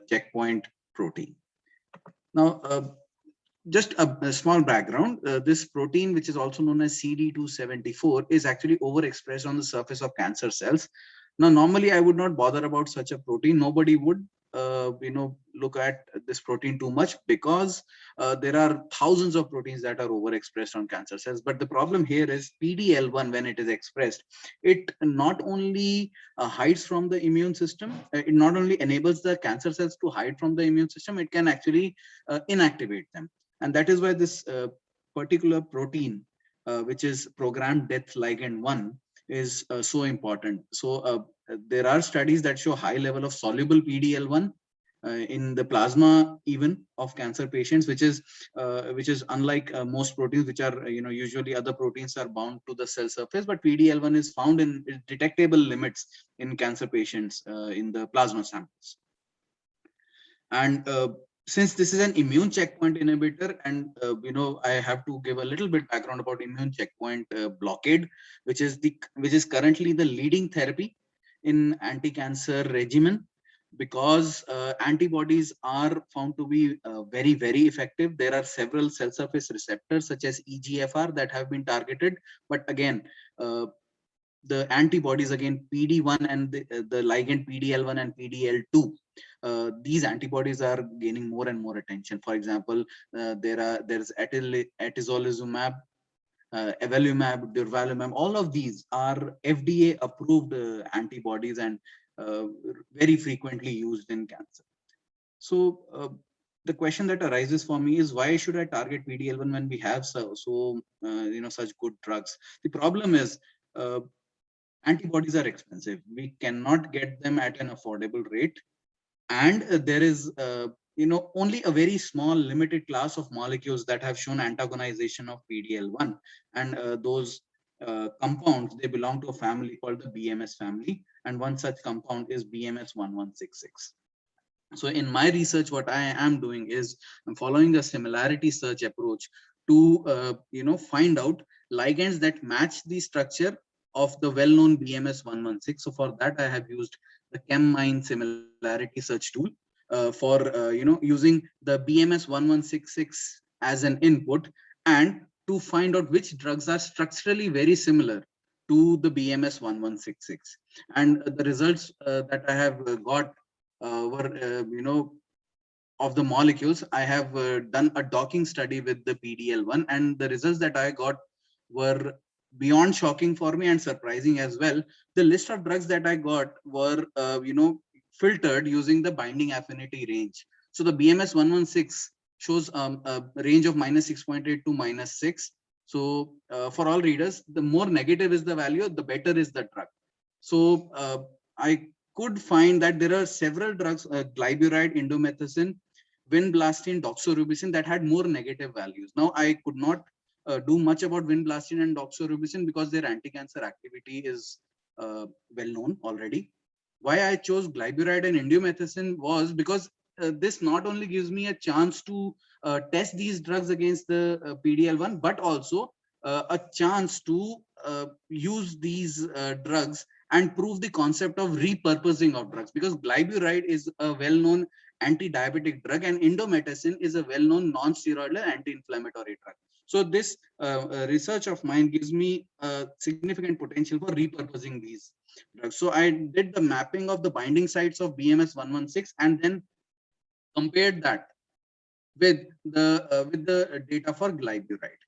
checkpoint protein. Now, just a small background, this protein, which is also known as CD274, is actually overexpressed on the surface of cancer cells. Now, normally I would not bother about such a protein. Nobody would, look at this protein too much because there are thousands of proteins that are overexpressed on cancer cells. But the problem here is PD-L1, when it is expressed, it not only hides from the immune system, it not only enables the cancer cells to hide from the immune system, it can actually inactivate them. And that is why this particular protein, which is programmed death ligand 1, is so important. So there are studies that show high level of soluble PD-L1 in the plasma even of cancer patients, which is unlike most proteins, which are usually other proteins are bound to the cell surface, but PD-L1 is found in detectable limits in cancer patients in the plasma samples. And since this is an immune checkpoint inhibitor, and I have to give a little bit background about immune checkpoint blockade, which is currently the leading therapy in anti-cancer regimen, because antibodies are found to be very, very effective. There are several cell surface receptors such as EGFR that have been targeted, but again, the antibodies again PD-1 and the ligand PD-L1 and PD-L2, these antibodies are gaining more and more attention. For example, there's atezolizumab, avelumab, durvalumab. All of these are FDA approved antibodies and very frequently used in cancer. So the question that arises for me is, why should I target PD-L1 when we have such good drugs? The problem is antibodies are expensive. We cannot get them at an affordable rate, and there is only a very small limited class of molecules that have shown antagonization of PD-L1, and those compounds, they belong to a family called the BMS family, and one such compound is BMS1166. So in my research, what I am doing is I'm following a similarity search approach to find out ligands that match the structure of the well-known BMS116. So for that, I have used the ChemMine similarity search tool for using the BMS1166 as an input, and to find out which drugs are structurally very similar to the BMS1166. And the results that I have got were of the molecules. I have done a docking study with the PD-L1, and the results that I got were beyond shocking for me and surprising as well. The list of drugs that I got were filtered using the binding affinity range. So the BMS116 shows a range of -6.8 to -6. So for all readers, the more negative is the value, the better is the drug. So I could find that there are several drugs, glyburide, indomethacin, vinblastine, doxorubicin, that had more negative values. Now I could not do much about vinblastine and doxorubicin because their anti-cancer activity is well known already. Why I chose glyburide and indomethacin was because this not only gives me a chance to test these drugs against the PD-L1, but also a chance to use these drugs and prove the concept of repurposing of drugs, because glyburide is a well-known anti-diabetic drug and indomethacin is a well-known non-steroidal anti-inflammatory drug. So this research of mine gives me significant potential for repurposing these drugs. So I did the mapping of the binding sites of BMS116 and then compared that with the data for glyburide.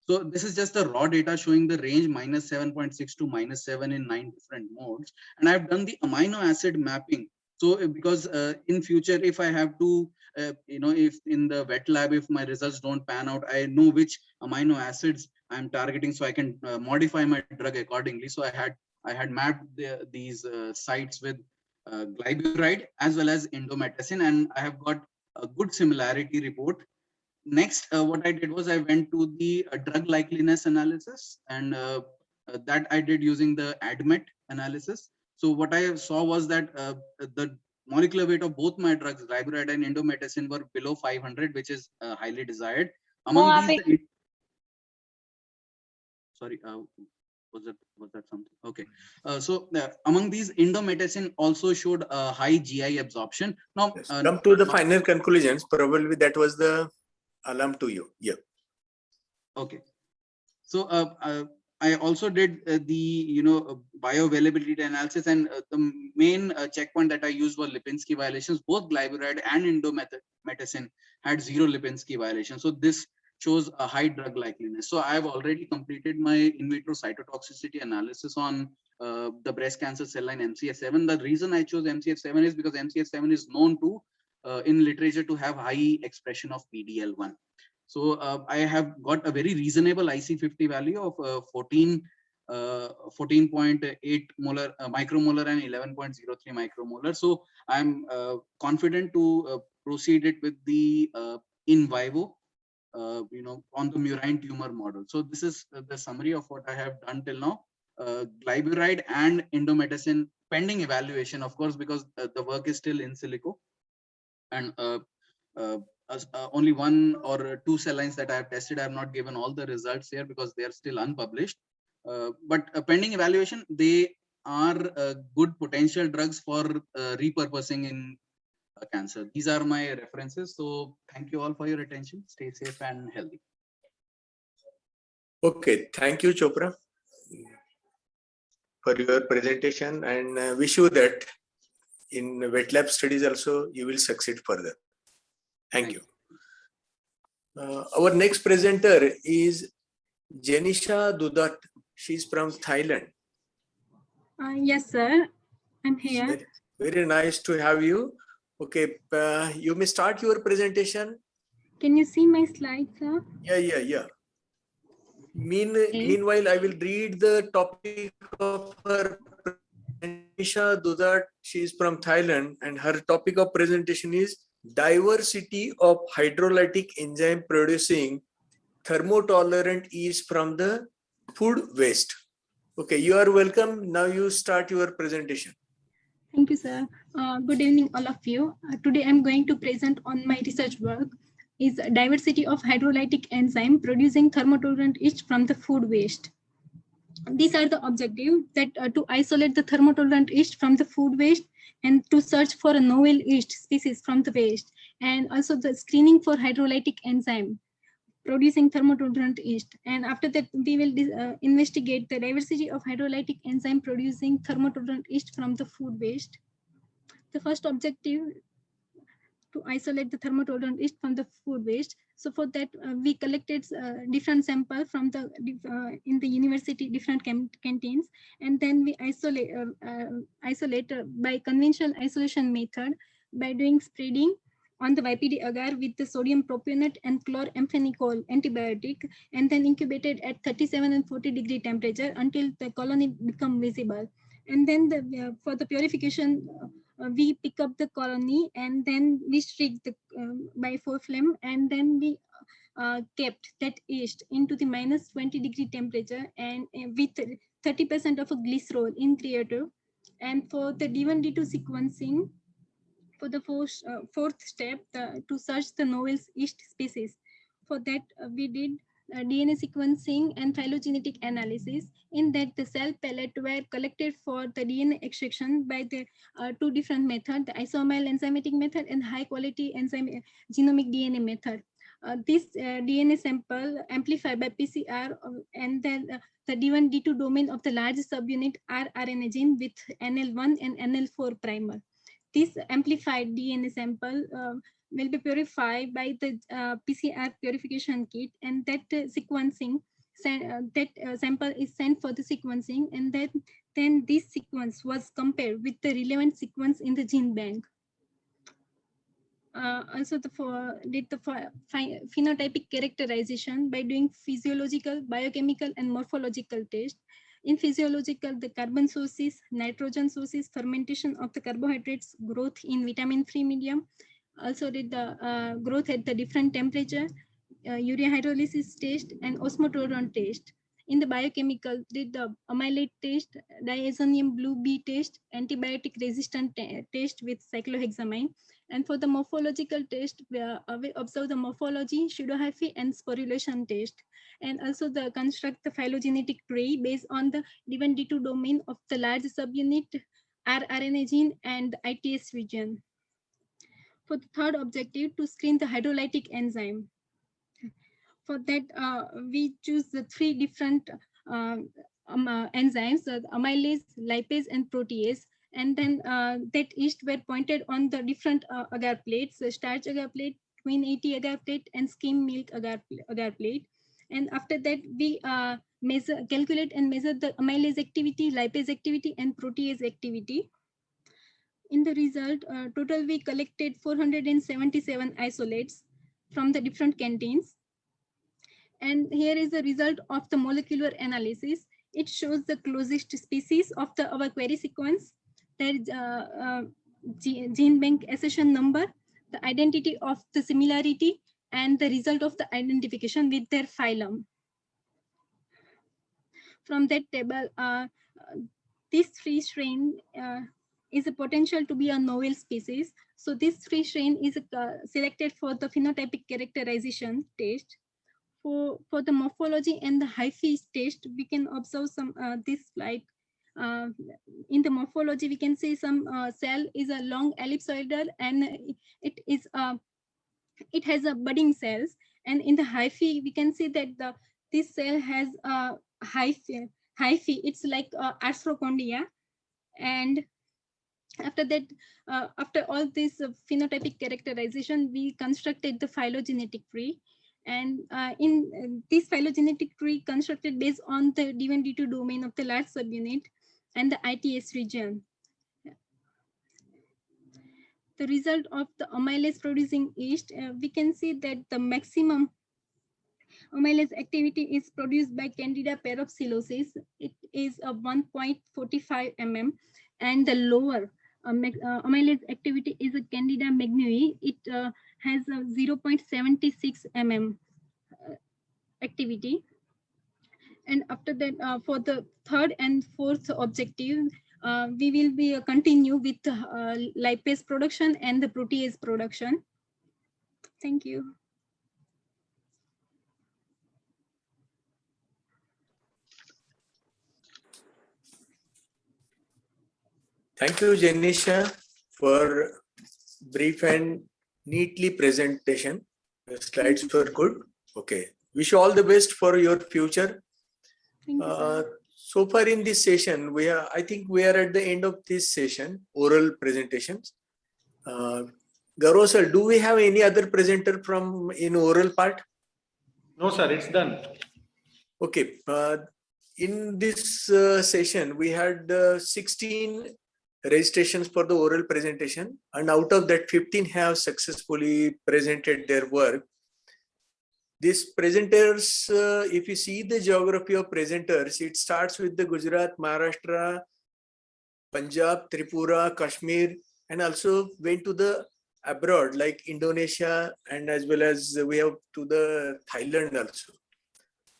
So this is just the raw data showing the range -7.6 to -7 in 9 different modes. And I've done the amino acid mapping. So because in future, if I have to, if in the wet lab, if my results don't pan out, I know which amino acids I'm targeting, so I can modify my drug accordingly. So I had mapped these sites with glyburide as well as indomethacin, and I have got a good similarity report. Next, what I did was I went to the drug likeliness analysis, and that I did using the ADMET analysis. So what I saw was that the molecular weight of both my drugs, glyburide and indomethacin, were below 500, which is highly desired. Among these, sorry, was that something? Okay. So among these, indomethacin also showed a high GI absorption. Now, Yes. Come to the final conclusions. Probably that was the alarm to you. Yeah. okay. So I also did the bioavailability analysis, and the main checkpoint that I used was Lipinski violations. Both glyburide and indomethacin had 0 Lipinski violations. So this shows a high drug likeliness. So I have already completed my in vitro cytotoxicity analysis on the breast cancer cell line MCF7. The reason I chose MCF7 is because MCF7 is known to in literature to have high expression of PDL1. So I have got a very reasonable IC50 value of 14.8 molar micromolar and 11.03 micromolar. So I'm confident to proceed it with the in vivo, on the murine tumor model. So this is the summary of what I have done till now. Glyburide and indomethacin pending evaluation, of course, because the work is still in silico, and only 1 or 2 cell lines that I have tested. I have not given all the results here because they are still unpublished. But pending evaluation, they are good potential drugs for repurposing in cancer. These are my references. So thank you all for your attention. Stay safe and healthy. Okay. Thank you, Chopra, for your presentation, and wish you that in wet lab studies also you will succeed further. Thank you. Our next presenter is Jenisha Dudat. She's from Thailand. Yes, sir. I'm here. Very nice to have you. Okay, you may start your presentation. Can you see my slides, sir? Yeah. Meanwhile, I will read the topic of her Jenisha Dudat. She is from Thailand, and her topic of presentation is diversity of hydrolytic enzyme producing thermotolerant yeast from the food waste. Okay, you are welcome. Now you start your presentation. Thank you, sir. Good evening, all of you. Today I'm going to present on my research work is diversity of hydrolytic enzyme producing thermotolerant yeast from the food waste. These are the objectives that to isolate the thermotolerant yeast from the food waste and to search for a novel yeast species from the waste, and also the screening for hydrolytic enzyme producing thermotolerant yeast. And after that, we will investigate the diversity of hydrolytic enzyme producing thermotolerant yeast from the food waste. The first objective to isolate the thermotolerant yeast from the food waste. So for that, we collected different samples from the in the university different canteens, and then we isolate by conventional isolation method by doing spreading on the YPD agar with the sodium propionate and chloramphenicol antibiotic, and then incubated at 37 and 40 degree temperature until the colony become visible. And then for the purification, we pick up the colony and then we streak the by 4 flame, and then we kept that yeast into the minus 20 degree temperature and with 30% of a glycerol in creator. And for the D1, D2 sequencing, for the fourth step, to search the novel yeast species. For that, we did DNA sequencing and phylogenetic analysis. In that, the cell pellet were collected for the DNA extraction by the 2 different methods, the isoaryl enzymatic method and high quality enzyme genomic DNA method. This DNA sample amplified by PCR, and then the D1, D2 domain of the large subunit rRNA gene with NL1 and NL4 primer. This amplified DNA sample will be purified by the PCR purification kit, and that sequencing, sample is sent for the sequencing, and then this sequence was compared with the relevant sequence in the gene bank. Also, did the phenotypic characterization by doing physiological, biochemical, and morphological tests. In physiological, the carbon sources, nitrogen sources, fermentation of the carbohydrates, growth in vitamin-free medium. Also did the growth at the different temperature, urea hydrolysis test, and osmotolerant test. In the biochemical, did the amylase test, diazonium blue B test, antibiotic resistant test with cyclohexamine. And for the morphological test, we observe the morphology, pseudohyphae, and sporulation test. And also the construct the phylogenetic tree based on the D1D2 domain of the large subunit, rRNA gene, and ITS region. For the third objective, to screen the hydrolytic enzyme. For that, we choose the three different enzymes, the amylase, lipase, and protease. And then that yeast were pointed on the different agar plates, the starch agar plate, Queen 80 agar plate, and skim milk agar plate. And after that, we calculate and measure the amylase activity, lipase activity, and protease activity. In the result, total we collected 477 isolates from the different canteens. And here is the result of the molecular analysis. It shows the closest species of our query sequence, their gene bank accession number, the identity of the similarity, and the result of the identification with their phylum. From that table, this free strain is a potential to be a novel species. So this free strain is selected for the phenotypic characterization test. For the morphology and the hyphae test, we can observe some this like in the morphology, we can see some cell is a long ellipsoidal and it has a budding cells. And in the hyphae, we can see that this cell has a hyphae. It's like arthrochondria. And after that, after all this phenotypic characterization, we constructed the phylogenetic tree. And in this phylogenetic tree constructed based on the D1D2 domain of the large subunit and the ITS region. The result of the amylase producing yeast, we can see that the maximum amylase activity is produced by Candida parapsilosis. It is a 1.45 mm, and the lower amylase activity is a Candida magnui. It has a 0.76 mm activity. And after that, for the third and fourth objective, we will be continue with lipase production and the protease production. Thank you. Thank you, Janisha, for brief and neatly presentation. The slides were good. Okay. Wish you all the best for your future. Thank you, sir. So far in this session, I think we are at the end of this session, oral presentations. Gaurav sir, do we have any other presenter from in oral part? No, sir, it's done. Okay. In this session, we had 16 registrations for the oral presentation, and out of that 15 have successfully presented their work. These presenters, if you see the geography of presenters, it starts with the Gujarat, Maharashtra, Punjab, Tripura, Kashmir, and also went to the abroad like Indonesia, and as well as we have to the Thailand also.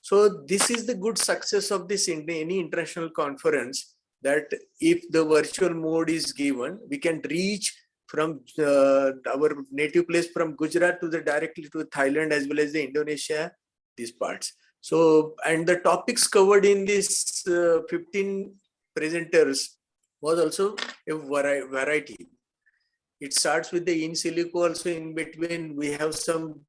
So this is the good success of this in any international conference, that if the virtual mode is given, we can reach from our native place from Gujarat to the directly to Thailand as well as the Indonesia, these parts. So, and the topics covered in this 15 presenters was also a variety. It starts with the in silico also. In between we have some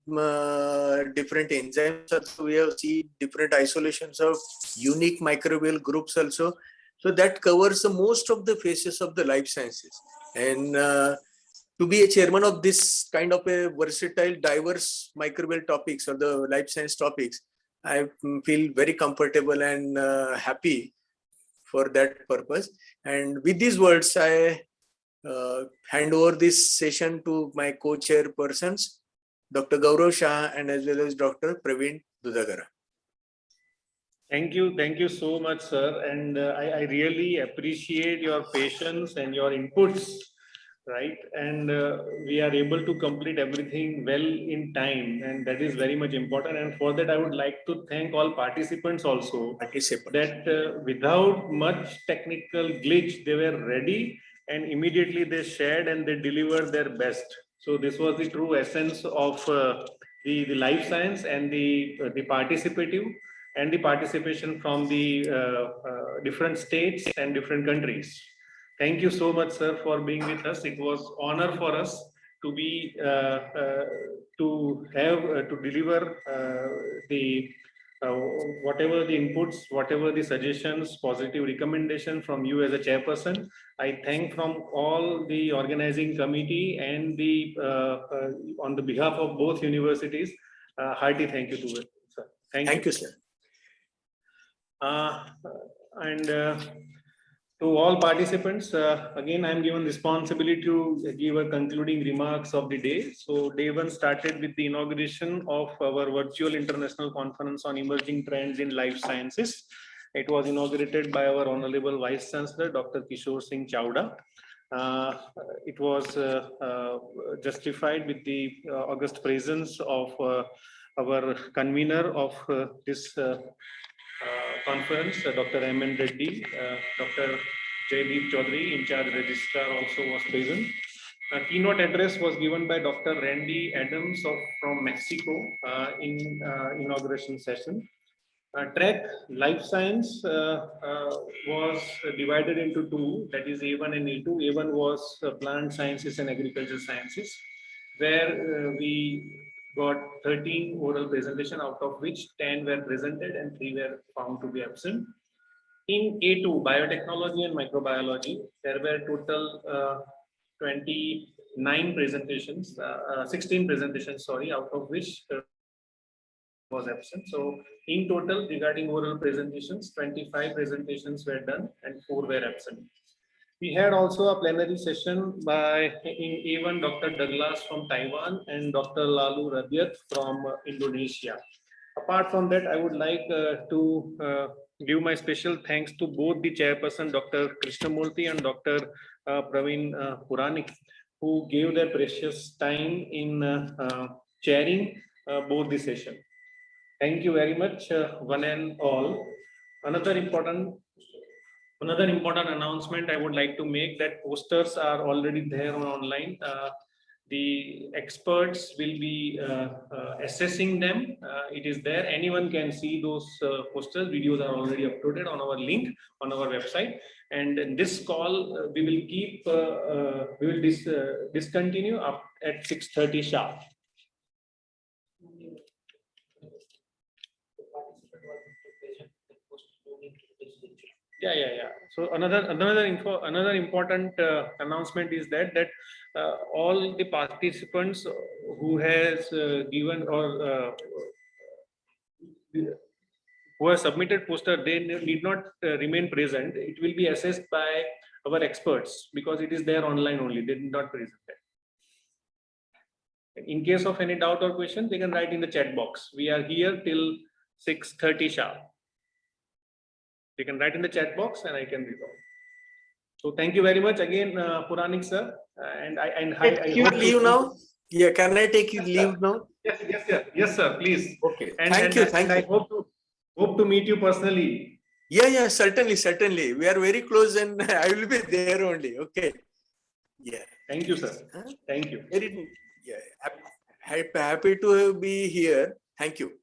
different enzymes also. We have seen different isolations of unique microbial groups also. So that covers the most of the phases of the life sciences. And to be a chairman of this kind of a versatile, diverse microbial topics or the life science topics, I feel very comfortable and happy for that purpose. And with these words, I hand over this session to my co-chairpersons, Dr. Gaurav Shah and as well as Dr. Praveen Dudagara. Thank you so much, sir. And I really appreciate your patience and your inputs right? And we are able to complete everything well in time, and that is very much important. And for that, I would like to thank all participants also, Participants. that without much technical glitch, they were ready and immediately they shared and they delivered their best. So this was the true essence of the life science and the participative and the participation from the different states and different countries. Thank you so much, sir, for being with us. It was honor for us to be to have to deliver the whatever the inputs, whatever the suggestions, positive recommendation from you as a chairperson. I thank from all the organizing committee and the on the behalf of both universities, hearty thank you to it, sir. Thank you, sir. And to all participants, again, I am given responsibility to give a concluding remarks of the day. So day one started with the inauguration of our virtual international conference on emerging trends in life sciences. It was inaugurated by our Honorable Vice Chancellor, Dr. Kishore Singh Chowda. It was justified with the august presence of our convener of this conference, Dr. M.N. Reddy, Dr. Jaydeep Chaudhary, in charge registrar, also was present. A keynote address was given by Dr. Randy Adams from Mexico in inauguration session. Track life science was divided into two, that is A1 and A2. A1 was plant sciences and agricultural sciences, where we got 13 oral presentation, out of which 10 were presented and 3 were found to be absent. In A2, biotechnology and microbiology, there were total 29 presentations, 16 presentations, sorry, out of which was absent. So in total, regarding oral presentations, 25 presentations were done and 4 were absent. We had also a plenary session by in A1 Dr. Douglas from Taiwan and Dr. Lalu Radyat from Indonesia. Apart from that, I would like to give my special thanks to both the chairperson, Dr. Krishnamurthy and Dr. Praveen Puranik, who gave their precious time in chairing both the session. Thank you very much, one and all. Another important announcement I would like to make, that posters are already there online. The experts will be assessing them. It is there. Anyone can see those posters. Videos are already uploaded on our link on our website. And in this call, we will keep we will discontinue up at 6:30 sharp. Yeah. So another important announcement is that all the participants who has given or who have submitted poster, they need not remain present. It will be assessed by our experts because it is there online only. They did not present it. In case of any doubt or question, they can write in the chat box. We are here till 6:30 sharp. You can write in the chat box and I can resolve. So thank you very much again, Puranik sir. And I you leave now? Yeah, can I take you leave now? Yes, sir. Please. Okay. Thank you. I hope to meet you personally. Yeah, certainly. We are very close and I will be there only. Okay. Yeah. Thank you, sir. Thank you. Happy to be here. Thank you.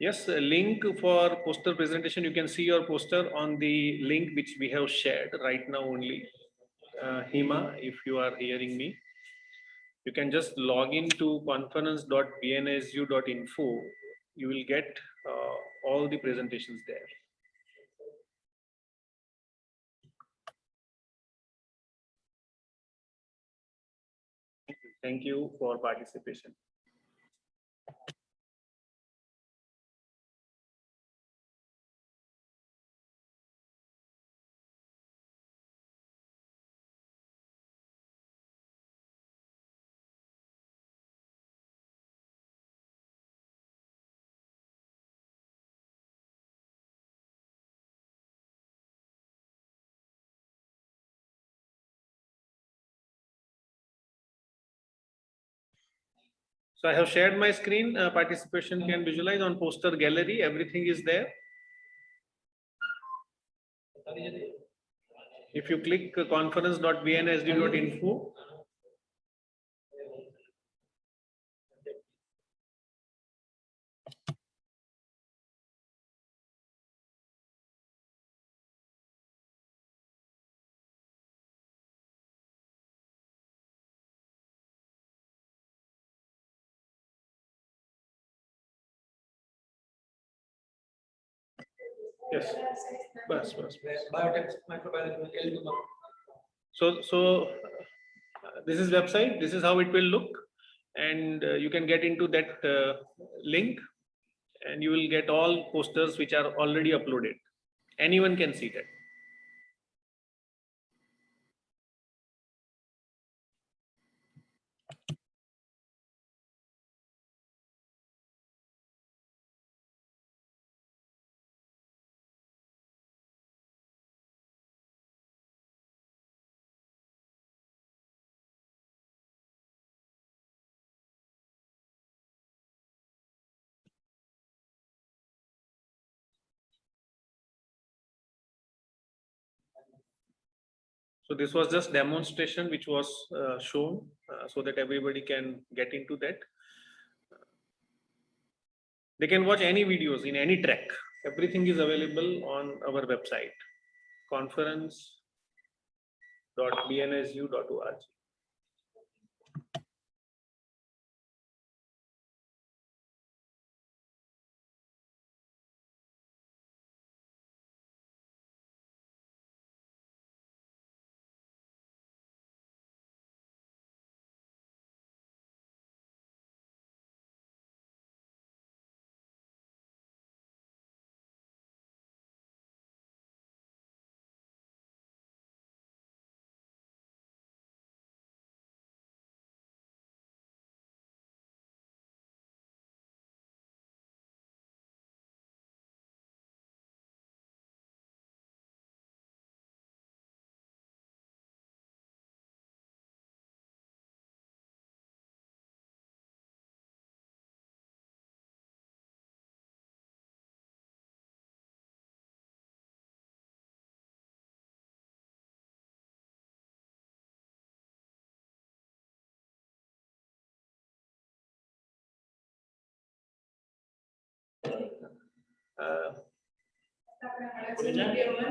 Yes, a link for poster presentation. You can see your poster on the link which we have shared right now only. Hima, if you are hearing me, you can just log into conference.bnsu.info. You will get all the presentations there. Thank you for participation. So I have shared my screen. Participation can visualize on poster gallery. Everything is there. If you click conference.bnsd.info, yes, bus. So this is website. This is how it will look, and you can get into that link, and you will get all posters which are already uploaded. Anyone can see that. So this was just demonstration which was shown so that everybody can get into that. They can watch any videos in any track. Everything is available on our website, conference.bnsu.org.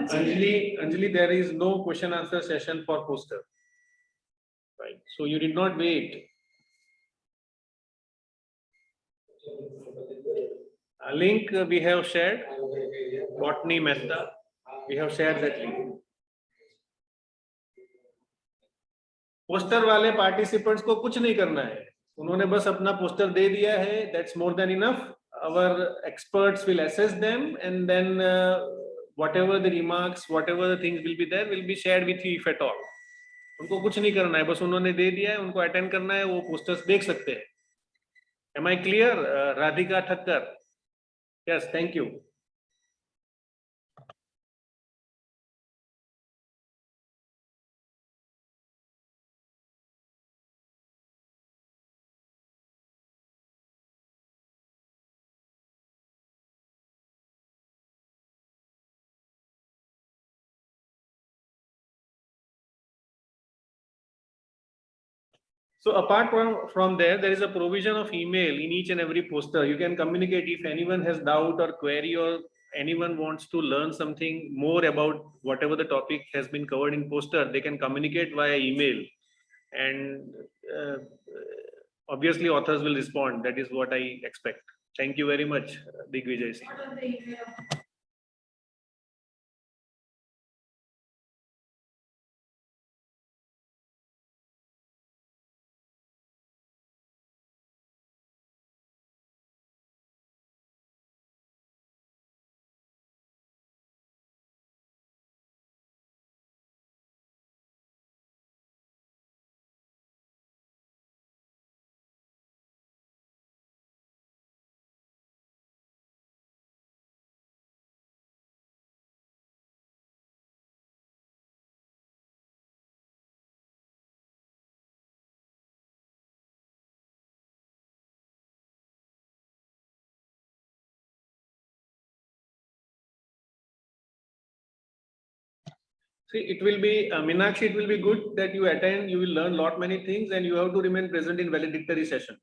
Anjali, there is no question answer session for poster, right? So you did not wait. A link we have shared, Botany Mehta, we have shared that link. Poster वाले participants को कुछ नहीं करना है, उन्होंने बस अपना poster दे दिया है. That's more than enough. Our experts will assess them, and then whatever the remarks, whatever the things will be there, will be shared with you if at all. उनको कुछ नहीं करना है, बस उन्होंने दे दिया है, उनको अटेंड करना है, वो पोस्टर्स देख सकते हैं. Am I clear, Radhika Thakkar? Yes, thank you. So apart from there is a provision of email in each and every poster. You can communicate if anyone has doubt or query, or anyone wants to learn something more about whatever the topic has been covered in poster, they can communicate via email. And obviously authors will respond. That is what I expect. Thank you very much, Digvijay Singh. See, it will be, Meenakshi, it will be good that you attend, you will learn lot many things, and you have to remain present in valedictory session.